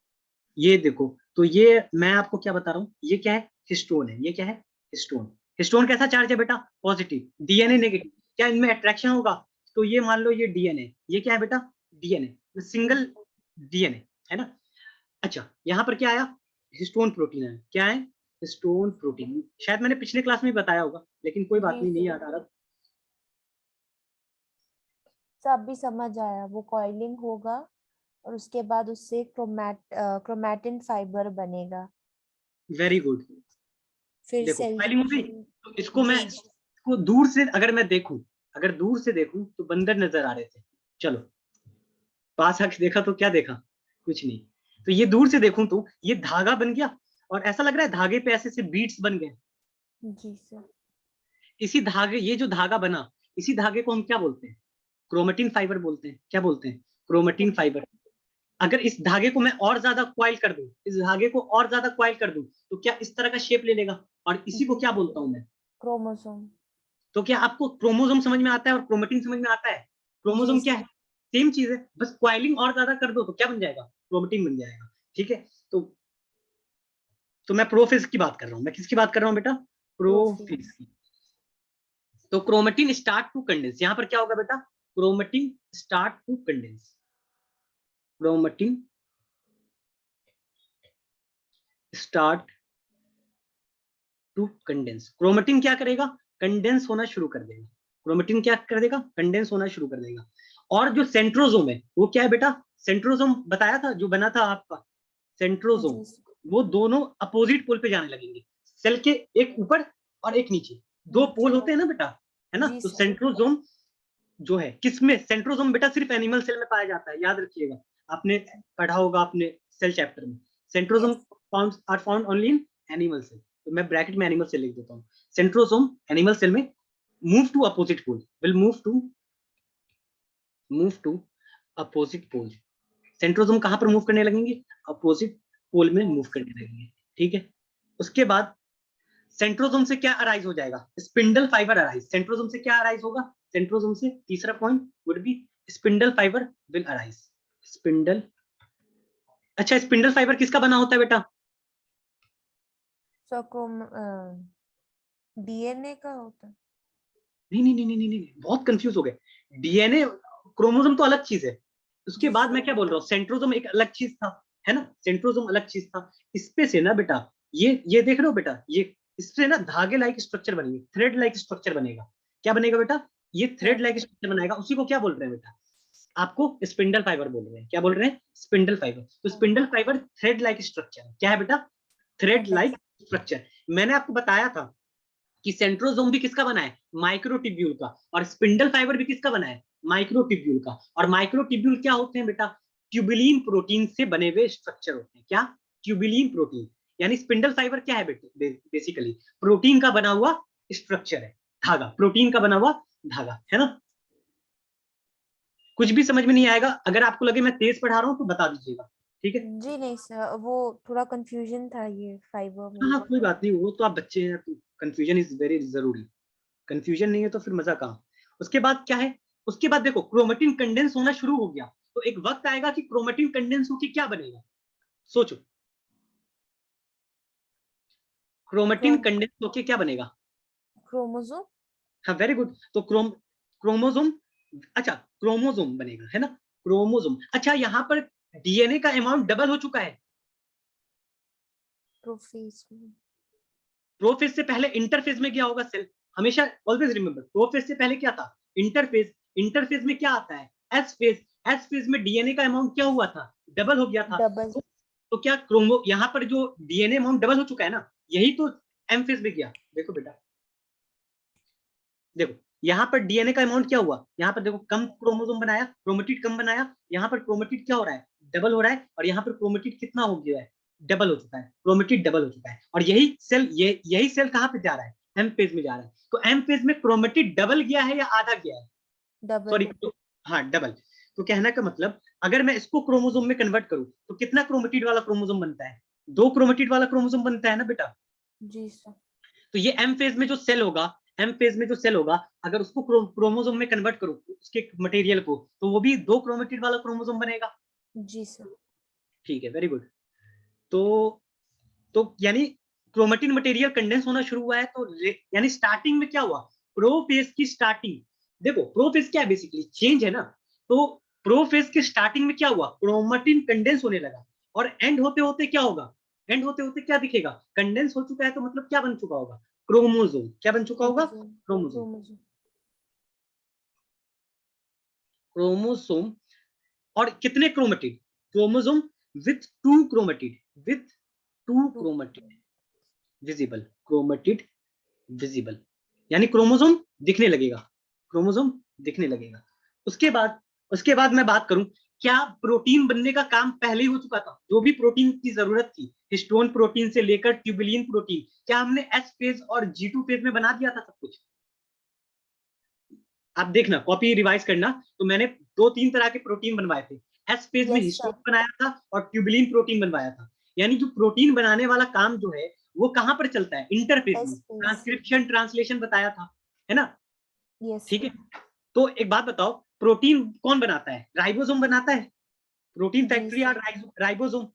ये देखो, तो ये मैं आपको क्या बता रहा हूँ, ये क्या है? हिस्टोन है। ये क्या है? हिस्टोन। हिस्टोन कैसा चार्ज है बेटा? पॉजिटिव। DNA negative. क्या इनमें अट्रैक्शन होगा? तो ये मान लो ये डीएनए, ये क्या है बेटा? डीएनए, सिंगल डीएनए, है ना। अच्छा यहाँ पर क्या आया? हिस्टोन प्रोटीन है। क्या है? Histone protein. शायद मैंने पिछले क्लास में बताया होगा, लेकिन कोई बात जी नहीं, नहीं सर। याद आ रहा। सब भी समझ आया, वो कॉइलिंग होगा और उसके बाद उससे क्रोमैटिन फाइबर बनेगा। Very good. फिर देखो सेल। फाइलिंग हो गई। तो इसको मैं, जी जी। इसको दूर से अगर मैं देखूं, अगर दूर से देखूं तो बंदर नजर आ रहे थे। चलो पास आके देखा तो क्या देखा? कुछ नहीं। तो ये दूर से देखूं तो ये धागा बन गया, और ऐसा लग रहा है धागे पे ऐसे से बीट्स बन गए। जी सर। इसी धागे, ये जो धागा बना, इसी धागे को हम क्या बोलते हैं? क्रोमेटिन फाइबर बोलते हैं। क्या बोलते हैं? Chromatin fibre. अगर इस धागे को मैं और ज्यादा क्वाइल कर दूं, इस धागे को और ज्यादा क्वाइल कर दूं, तो क्या इस तरह का शेप ले लेगा? और इसी को जी। क्या बोलता हूं मैं? क्रोमोसोम। तो क्या आपको क्रोमोसोम समझ में आता है और क्रोमेटिन समझ में आता है? जी क्रोमोसोम क्या सर। है? सेम चीज है, बस क्वाइलिंग और ज्यादा कर दो तो क्या बन जाएगा? क्रोमेटिन बन जाएगा। ठीक है। तो मैं प्रोफेज की बात कर रहा हूं। मैं किसकी बात कर रहा हूं बेटा? प्रोफी। प्रोफेज की। तो क्रोमेटिन स्टार्ट टू कंडेंस, यहां पर क्या होगा बेटा? Chromatin start to condense. Chromatin start to condense. Chromatin क्या करेगा? कंडेंस होना शुरू कर देगा। क्रोमेटिन क्या कर देगा? कंडेंस होना शुरू कर देगा। और जो सेंट्रोजोम है वो क्या है बेटा? सेंट्रोजोम बताया था, जो बना था आपका सेंट्रोजोम, जी सर। वो दोनों अपोजिट पोल पे जाने लगेंगे। सेल के एक ऊपर और एक नीचे, दो नीचे। पोल होते हैं ना बेटा, है ना। जी तो सर। सेंट्रोजोम जो है किसमें? सेंट्रोजोम बेटा सिर्फ एनिमल सेल में पाया जाता है, याद रखिएगा। आपने पढ़ा होगा अपने सेल चैप्टर में, centrosome yes. Are found only in animal cell. तो मैं ब्रैकेट में एनिमल सेल लिख देता हूँ। सेंट्रोसोम एनिमल सेल में move to opposite pole, will move to opposite pole. Centrosome कहां पर मूव करने लगेंगे? अपोजिट पोल में मूव करने लगेंगे, ठीक है। उसके बाद सेंट्रोसोम से क्या अराइज हो जाएगा? Spindle fibre arise. सेंट्रोसोम से क्या अराइज होगा? सेंट्रोसोम से तीसरा point would B spindle fibre will arise. Spindle, अच्छा स्पिंडल फाइबर किसका बना होता है बेटा? डीएनए का होता है। नहीं, बहुत कंफ्यूज हो गए। डीएनए, क्रोमोसोम तो अलग चीज है। उसके बाद मैं क्या बोल रहा हूँ, सेंट्रोसोम एक अलग चीज था, है ना, सेंट्रोसोम अलग चीज था। इसपे से ना बेटा, ये देख रहे हो बेटा, ये इससे ना धागे लाइक स्ट्रक्चर बनेगी, थ्रेड लाइक स्ट्रक्चर बनेगा। क्या बनेगा बेटा? ये थ्रेड लाइक स्ट्रक्चर बनाएगा। उसी को क्या बोल रहे हैं बेटा? आपको स्पिंडल फाइबर बोल रहे हैं। क्या बोल रहे हैं? Spindle fibre. तो spindle fibre thread like structure क्या है बेटा? Thread like structure. मैंने आपको बताया था कि सेंट्रोसोम भी किसका बना है? माइक्रोट्यूब्यूल का। और स्पिंडल फाइबर भी किसका बना है? माइक्रोट्यूब्यूल का। और माइक्रोट्यूब्यूल क्या होते हैं बेटा? ट्यूबुलिन प्रोटीन से बने हुए स्ट्रक्चर होते हैं। क्या? Tubulin protein. यानी स्पिंडल फाइबर क्या है बेटे? बेसिकली प्रोटीन का बना हुआ स्ट्रक्चर है, धागा, प्रोटीन का बना हुआ धागा, है ना। कुछ भी समझ में नहीं आएगा, अगर आपको लगे मैं तेज पढ़ा रहा हूँ तो बता दीजिएगा, ठीक है। जी नहीं सर, वो थोड़ा कंफ्यूजन था ये फाइबर में। हाँ कोई बात नहीं, वो तो आप बच्चे हैं, तो कंफ्यूजन इज वेरी जरूरी। कंफ्यूजन नहीं है तो फिर मजा कहाँ। उसके बाद क्या है? उसके बाद देखो क्रोमेटिन कंडेंस होना शुरू हो गया, तो एक वक्त आएगा कि क्रोमेटिन कंडेंस होकर क्या बनेगा? सोचो, क्रोमेटिन कंडेंस होकर क्या बनेगा? क्रोमोसोम। हाँ वेरी गुड। तो क्रोमोसोम, अच्छा क्रोमोसोम बनेगा, है ना, क्रोमोसोम। अच्छा यहाँ पर डीएनए का अमाउंट डबल हो चुका है। प्रोफेज में। प्रोफेज से पहले इंटरफेज में गया होगा सेल। हमेशा ऑलवेज रिमेंबर, प्रोफेज से पहले क्या था? इंटरफेज। इंटरफेज में क्या आता है? S phase. एस फेज में डीएनए का अमाउंट क्या हुआ था? डबल हो गया था। डबल। तो क्या क्रोमो, यहाँ पर जो डीएनए अमाउंट डबल हो चुका है ना, यही तो एम फेज में गया। देखो बेटा, देखो यहाँ पर डीएनए का अमाउंट क्या हुआ? यहाँ पर देखो कम क्रोमोसोम बनाया, क्रोमेटिड कम बनाया। यहाँ पर क्रोमेटिड क्या हो रहा है? डबल हो रहा है। और यहाँ पर क्रोमेटिड कितना हो गया है? डबल हो चुका है, क्रोमेटिड डबल हो चुका है। और यही सेल कहाँ पे जा रहा है? एम फेज में जा रहा है। तो एम फेज में क्रोमेटिड डबल गया है या आधा गया है? डबल। सॉरी तो, हाँ डबल। तो कहने का मतलब अगर मैं इसको क्रोमोसोम में कन्वर्ट करूं तो कितना क्रोमेटिड वाला क्रोमोसोम बनता है? 2 क्रोमेटिड वाला क्रोमोसोम बनता है ना बेटा। जी सर। तो ये एम फेज में जो सेल होगा, एम फेज में जो सेल होगा, अगर उसको क्रोमोसोम में कन्वर्ट करूं उसके मटेरियल को, तो वो भी 2 क्रोमेटिड वाला क्रोमोसोम बनेगा। जी सर। ठीक है, वेरी गुड। तो यानी क्रोमेटिन मटेरियल कंडेंस होना शुरू हुआ है, तो यानी स्टार्टिंग में क्या हुआ? प्रोफेज की स्टार्टिंग, देखो प्रोफेज क्या है? बेसिकली चेंज है ना। तो प्रोफेज के स्टार्टिंग में क्या हुआ? क्रोमेटिन कंडेंस होने लगा। और एंड होते होते क्या होगा? एंड होते होते क्या दिखेगा? कंडेंस हो चुका है, तो मतलब क्या बन चुका होगा? क्रोमोसोम। क्या बन चुका होगा? क्रोमोसोम। क्रोमोसोम। क्रोमोसोम। क्रोमोसोम। और कितने chromatid? Chromosome with 2 chromatid, with two two. Chromatid visible, chromatid visible, यानी क्रोमोसोम दिखने लगेगा, क्रोमोसोम दिखने लगेगा। उसके बाद मैं बात करूं, क्या प्रोटीन बनने का काम पहले ही हो चुका था? जो भी प्रोटीन की जरूरत थी, हिस्टोन प्रोटीन से लेकर ट्यूबुलिन प्रोटीन, क्या हमने एस फेज और G2 फेज में बना दिया था सब कुछ? आप देखना, कॉपी रिवाइज करना, तो मैंने 2-3 तरह के प्रोटीन बनवाए थे। एस फेज में यस हिस्टोन सर। बनाया था और ट्यूबुलिन प्रोटीन बनवाया था। यानी जो प्रोटीन बनाने वाला काम जो है वो कहां पर चलता है? इंटरफेज एस में। फेज। ट्रांसक्रिप्शन ट्रांसलेशन बताया था, है ना। यस ठीक सर। है। तो एक बात बताओ, प्रोटीन कौन बनाता है? राइबोसोम बनाता है। प्रोटीन जी फैक्ट्री या सर। राइबोसोम?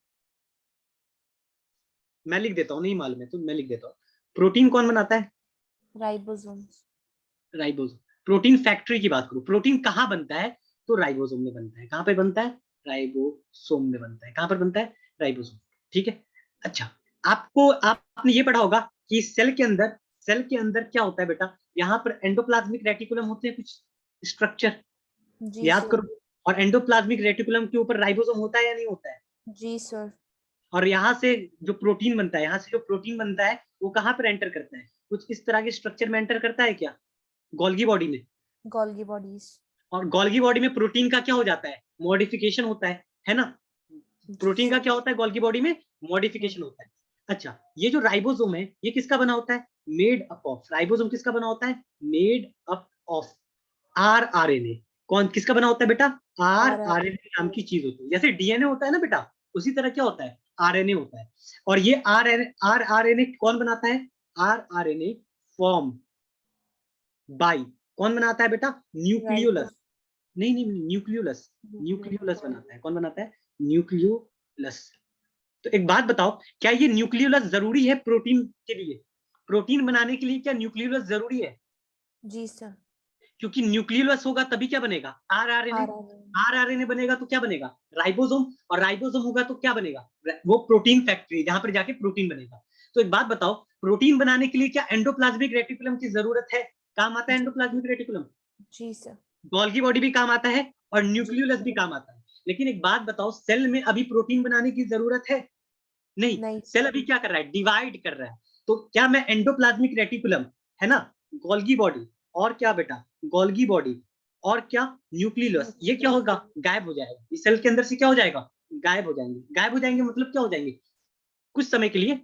मैं लिख देता हूँ, नहीं मालूम है तो मैं लिख देता हूँ। प्रोटीन कौन बनाता है? राइबोसोम्स। राइबोसोम। प्रोटीन फैक्ट्री की बात करूं, प्रोटीन कहाँ बनता है? तो राइबोसोम में बनता है। कहाँ पे बनता है? राइबोसोम में बनता है। कहाँ पर बनता है? राइबोसोम। ठीक है। अच्छा, आपने ये पढ़ा होगा कि सेल के अंदर क्या होता है बेटा? यहाँ पर एंडोप्लाज्मिक रेटिकुलम होते हैं कुछ स्ट्रक्चर, जी याद सर। करो। और एंडोप्लाज्मिक रेटिकुलम के ऊपर राइबोसोम होता है या नहीं होता है? जी सर। और यहाँ से जो प्रोटीन बनता है, यहाँ से जो प्रोटीन बनता है वो कहाँ पर एंटर करता है? कुछ इस तरह के स्ट्रक्चर में एंटर करता है क्या? गोल्गी बॉडी में। Golgi bodies. और गोल्गी बॉडी में प्रोटीन का क्या हो जाता है? मॉडिफिकेशन होता है ना। जी प्रोटीन का सर। क्या होता है गोल्गी बॉडी में? मॉडिफिकेशन होता है। अच्छा, ये जो राइबोसोम है ये किसका बना होता है? मेड अप ऑफ, राइबोसोम किसका बना होता है? Made up of rRNA. कौन किसका बना होता है बेटा? RR आरआरएनए नाम की चीज होती है। जैसे डीएनए होता है ना बेटा, उसी तरह क्या होता है? आरएनए होता है। और ये आरआरएनए कौन बनाता है? आरआरएनए फॉर्म बाई, कौन बनाता है बेटा? न्यूक्लियोलस। राइबोस नहीं नहीं, न्यूक्लियोलस। न्यूक्लियोलस बनाता है। कौन बनाता है? न्यूक्लियोलस। तो एक बात बताओ, क्या ये न्यूक्लियोलस जरूरी है प्रोटीन के लिए? प्रोटीन बनाने के लिए क्या न्यूक्लियोलस जरूरी है? जी सर। क्योंकि न्यूक्लियोलस होगा तभी क्या बनेगा? आरआरएनए। RR आरआरएनए बनेगा तो क्या बनेगा? राइबोसोम। और राइबोसोम होगा तो क्या बनेगा? वो प्रोटीन फैक्ट्री, जहां पर जाके प्रोटीन बनेगा। तो एक बात बताओ, प्रोटीन बनाने के लिए क्या एंडोप्लाज्मिक रेटिकुलम की जरूरत है? काम आता है जी एंडोप्लाज्मिक रेटिकुलम। जी सर। गोल्गी बॉडी भी काम आता है और जी न्यूक्लियोलस भी काम आता है। लेकिन एक बात बताओ, सेल में अभी प्रोटीन बनाने की जरूरत है? नहीं। नहीं सेल अभी क्या कर रहा है? डिवाइड कर रहा है। तो क्या मैं एंडोप्लाज्मिक रेटिकुलम, है ना, गोल्गी बॉडी, और क्या बेटा? गोल्गी बॉडी, और क्या? न्यूक्लियस, ये क्या होगा? गायब हो जाएगा। इस सेल के अंदर से क्या हो जाएगा? गायब हो जाएंगे। गायब हो जाएंगे मतलब क्या हो जाएंगे? कुछ समय के लिए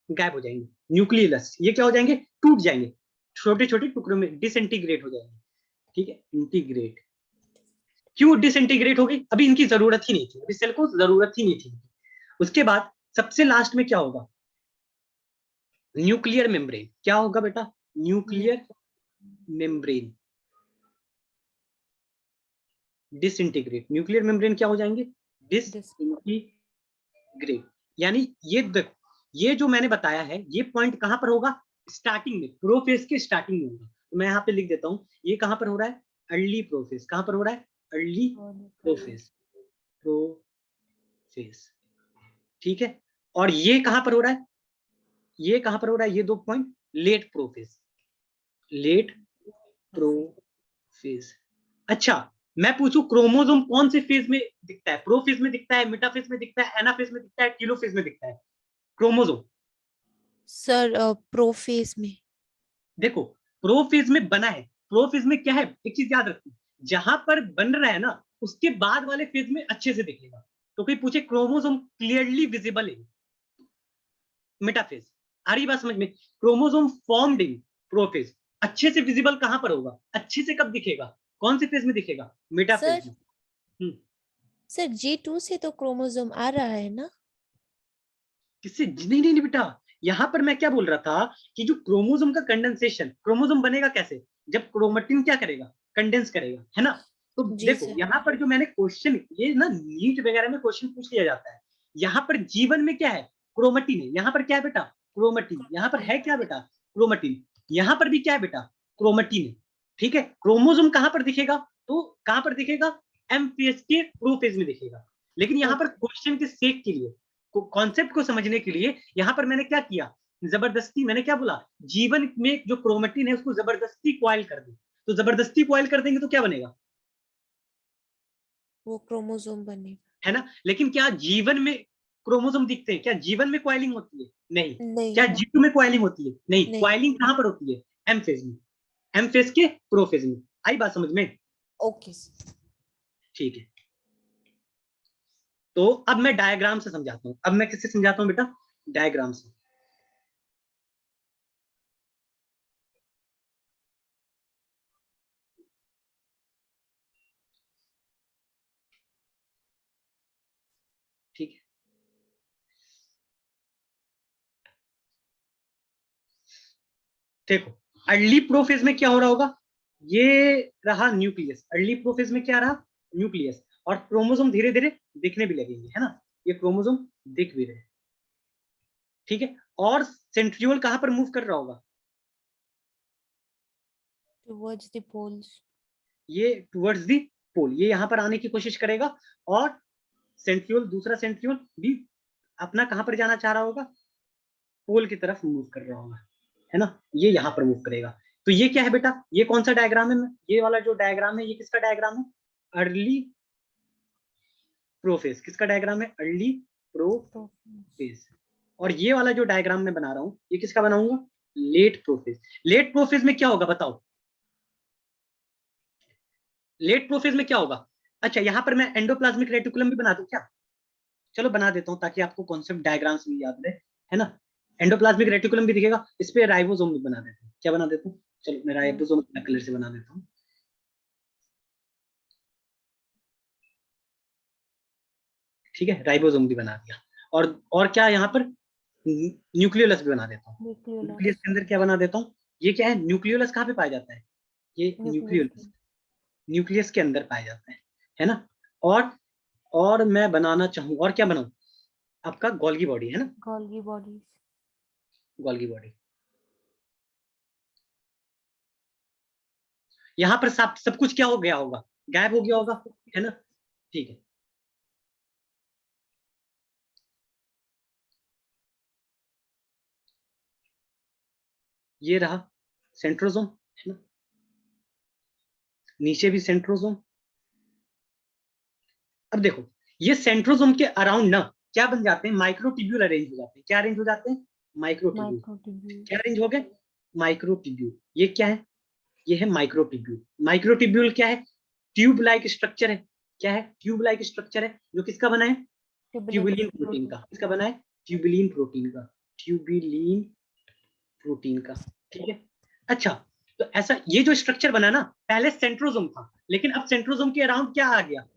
गायब हो जाएंगे। न्यूक्लियस ये क्या हो जाएंगे? टूट जाएंगे, छोटे छोटे टुकड़ों में डिसइंटीग्रेट हो जाएंगे। ठीक है, इंटीग्रेट। क्यों डिसइंटीग्रेट होगी? अभी इनकी जरूरत ही नहीं थी, अभी सेल को जरूरत ही नहीं थी। उसके बाद सबसे लास्ट में क्या होगा? Nuclear membrane. क्या होगा बेटा? Nuclear membrane disintegrate. Nuclear membrane क्या हो जाएंगे? Dis disintegrate. यानी ये जो मैंने बताया है, ये पॉइंट कहां पर होगा? स्टार्टिंग में, प्रोफेज के स्टार्टिंग में होगा। तो मैं यहाँ पे लिख देता हूं, ये कहां पर हो रहा है? Early prophase. कहां पर हो रहा है? Early prophase. प्रोफेज। ठीक है। और ये कहां पर हो रहा है? ये कहां पर हो रहा है? ये दो point late prophase. Late prophase. अच्छा, मैं पूछूं क्रोमोसोम कौन से फेज में दिखता है? प्रोफेज में दिखता है, मेटाफेज में दिखता है, एनाफेज में दिखता है, टीलोफेज में दिखता है क्रोमोसोम? सर प्रोफेज में। देखो, प्रोफेज में बना है। प्रोफेज में क्या है, एक चीज याद रखो, जहां पर बन रहा है ना, उसके बाद वाले फेज में अच्छे से दिखेगा। तो कोई पूछे क्रोमोसोम क्लियरली विजिबल है, मेटाफेज। आ रही बात समझ में? क्रोमोसोम फॉर्म्ड इन प्रोफेज, अच्छे से विजिबल कहां पर होगा? अच्छे से कब दिखेगा? कौन से फेज में दिखेगा? मेटाफेज सर में। हम्म। सर G2 से तो क्रोमोसोम आ रहा है ना। किससे? नहीं नहीं नहीं बेटा, यहां पर मैं क्या बोल रहा था कि जो क्रोमोसोम का कंडेंसेशन, क्रोमोसोम बनेगा कैसे? जब क्रोमेटिन क्या करेगा? कंडेंस करेगा, है ना? तो जी देखो सर। यहां पर जो मैंने क्वेश्चन, ये ना नीट वगैरह में क्वेश्चन पूछ लिया जाता है। यहां पर जीवन में क्या है? क्रोमेटिन है। यहां पर क्या है बेटा? क्रोमेटिन। यहां पर है क्या बेटा? क्रोमेटिन। यहां पर भी क्या है बेटा? क्रोमेटिन है। ठीक है। क्रोमोसोम कहां पर दिखेगा? तो कहां पर दिखेगा? एमपीएस के प्रोफेज में दिखेगा। लेकिन यहां पर ओके। क्वेश्चन के सेक के लिए, कॉन्सेप्ट को समझने के लिए, यहां पर मैंने क्या किया? जबरदस्ती मैंने क्या बोला? जीवन में जो क्रोमेटिन है उसको जबरदस्ती क्वाइल कर दे। तो जबरदस्ती क्वाइल कर देंगे तो क्या बनेगा? वो क्रोमोसोम बनेगा। है ना? लेकिन क्या जीवन में क्रोमोसोम दिखते हैं? क्या जीवन में क्वाइलिंग होती है? नहीं। क्या नहीं। जीटू में क्वाइलिंग होती है? नहीं। नहीं। क्वाइलिंग कहां पर होती है? एम फेज में। एम फेज के प्रोफेज में। आई बात समझ में? Okay sir. ठीक है। तो अब मैं डायग्राम से समझाता हूं। अब मैं किससे समझाता हूं बेटा? डायग्राम से। ठीक है। देखो, अर्ली प्रोफेज में क्या हो रहा होगा? ये रहा न्यूक्लियस। अर्ली प्रोफेज में क्या रहा? न्यूक्लियस। और क्रोमोसोम धीरे धीरे दिखने भी लगेंगे, है ना? ये क्रोमोसोम दिख भी रहे। ठीक है। और सेंट्रियोल कहां पर मूव कर रहा होगा? Towards the poles. ये टुवर्ड्स दी पोल, ये यहां पर आने की कोशिश करेगा। और सेंट्रियोल, दूसरा सेंट्रियोल भी अपना कहां पर जाना चाह रहा होगा? पोल की तरफ मूव कर रहा होगा, है ना? ये यहां पर मूव करेगा। तो ये क्या है बेटा? ये कौन सा डायग्राम है? ये वाला जो डायग्राम है, ये किसका डायग्राम है? Early prophase. किसका डायग्राम है? Early prophase. और ये वाला जो डायग्राम मैं बना रहा हूं, ये किसका बनाऊंगा? Late prophase. लेट प्रोफेज में क्या होगा बताओ? लेट प्रोफेज में क्या होगा? अच्छा, यहां पर मैं एंडोप्लाज्मिक रेटिकुलम भी बना दूं क्या? चलो बना देता हूं ताकि आपको कॉन्सेप्ट डायग्राम से भी याद रहे, है ना? एंडोप्लाज्मिक रेटिकुलम भी दिखेगा, इस पे राइबोसोम भी बना देते हैं। क्या बना देते हैं? चलो मैं राइबोसोम कलर से बना देता हूँ। ठीक है, राइबोसोम भी बना दिया। और क्या यहाँ पर न्यूक्लियोलस भी बना देता हूँ। न्यूक्लियस के अंदर क्या बना देता हूँ? ये क्या है? न्यूक्लियोलस कहाँ पे पाया जाता है? ये न्यूक्लियोलस न्यूक्लियस के अंदर पाया जाता है ना। और मैं बनाना चाहूँ, और क्या बनाऊं? आपका गोल्गी बॉडी है ना, गोल्गी बॉडी। Golgi body. यहाँ पर सब कुछ क्या हो गया होगा? गायब हो गया होगा, है ना। ठीक है, ये रहा सेंट्रोसोम, है ना, नीचे भी सेंट्रोसोम। अब देखो, ये सेंट्रोसोम के अराउंड ना क्या बन जाते हैं? माइक्रोट्यूब्यूल अरेंज हो जाते हैं। क्या अरेंज हो जाते हैं? माइक्रोट्यूब्यूल। क्या अरेंज हो गए? माइक्रोट्यूब्यूल। ये क्या है? ये है माइक्रोट्यूब्यूल। माइक्रोट्यूब्यूल क्या है? ट्यूब लाइक स्ट्रक्चर है। क्या है? ट्यूब लाइक स्ट्रक्चर है, जो किसका बना है? ट्यूबिलिन प्रोटीन का। किसका बना है? ट्यूबिलिन प्रोटीन का। ट्यूबिलिन प्रोटीन का। ठीक है, अच्छा। तो ऐसा ये जो स्ट्रक्चर बना ना, पहले सेंट्रोसोम था, लेकिन अब सेंट्रोसोम के अराउंड क्या आ गया?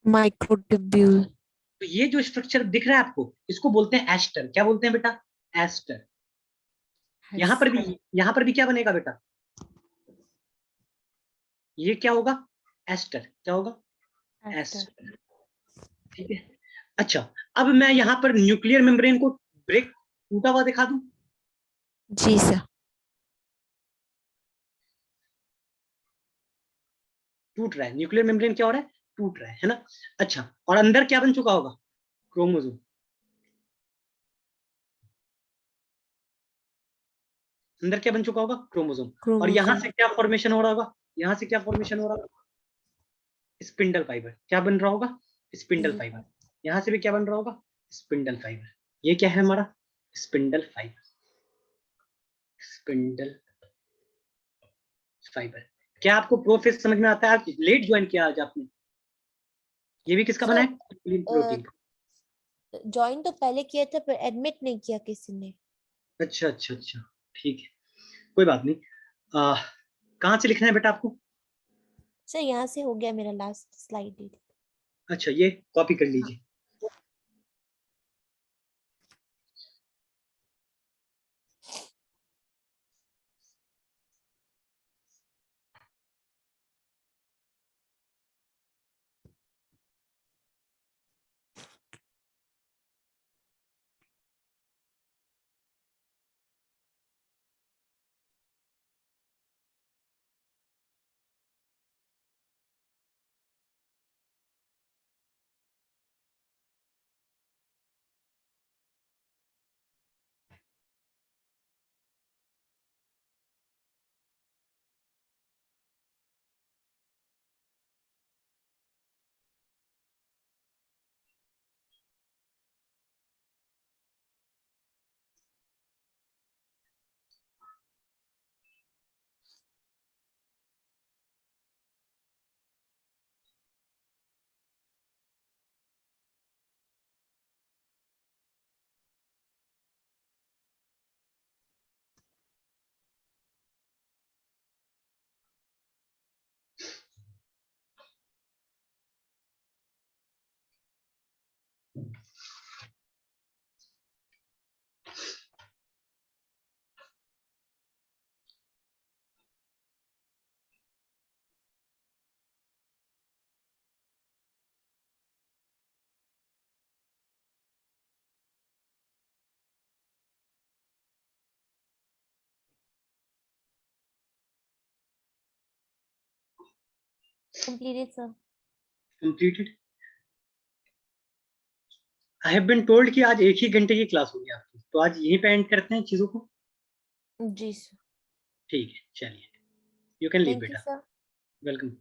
माइक्रोट्यूब्यूल। तो ये जो स्ट्रक्चर दिख रहा है आपको, इसको बोलते हैं एस्टर। क्या बोलते हैं बेटा? एस्टर। यहां पर भी क्या बनेगा बेटा? ये क्या होगा? एस्टर। क्या होगा? एस्टर। ठीक है, अच्छा। अब मैं यहां पर न्यूक्लियर मेम्ब्रेन को ब्रेक टूटा हुआ दिखा दूं? जी सर। टूट रहा है न्यूक्लियर मेम्ब्रेन, क्या हो रहा है? टूट रहा है ना। अच्छा, और अंदर क्या बन चुका होगा? क्रोमोसोम। अंदर क्या बन चुका होगा? क्रोमोसोम। और यहां से क्या फॉर्मेशन हो रहा होगा? यहां से क्या फॉर्मेशन हो रहा होगा? Spindle fibre. क्या बन रहा होगा? Spindle fibre. यहां से भी क्या बन रहा होगा? Spindle fibre. ये क्या है हमारा? Spindle fibre. Spindle fibre. क्या आपको प्रोफेस समझ में आता है? आप लेट ज्वाइन किया आज आपने। ये भी किसका बना है? प्रोटीन। ज्वाइन तो पहले किया था, पर एडमिट नहीं किया किसी ने। अच्छा अच्छा अच्छा, ठीक है, कोई बात नहीं। कहाँ से लिखना है बेटा आपको? सर यहाँ से हो गया मेरा लास्ट स्लाइड। अच्छा, ये कॉपी कर लीजिए। Completed sir. Completed. I have been told कि आज 1 ही घंटे की क्लास होगी आपकी, तो आज यहीं पे एंड करते हैं चीजों को। जी सर। ठीक है, चलिए, you can leave thank you बेटा। सर। वेलकम।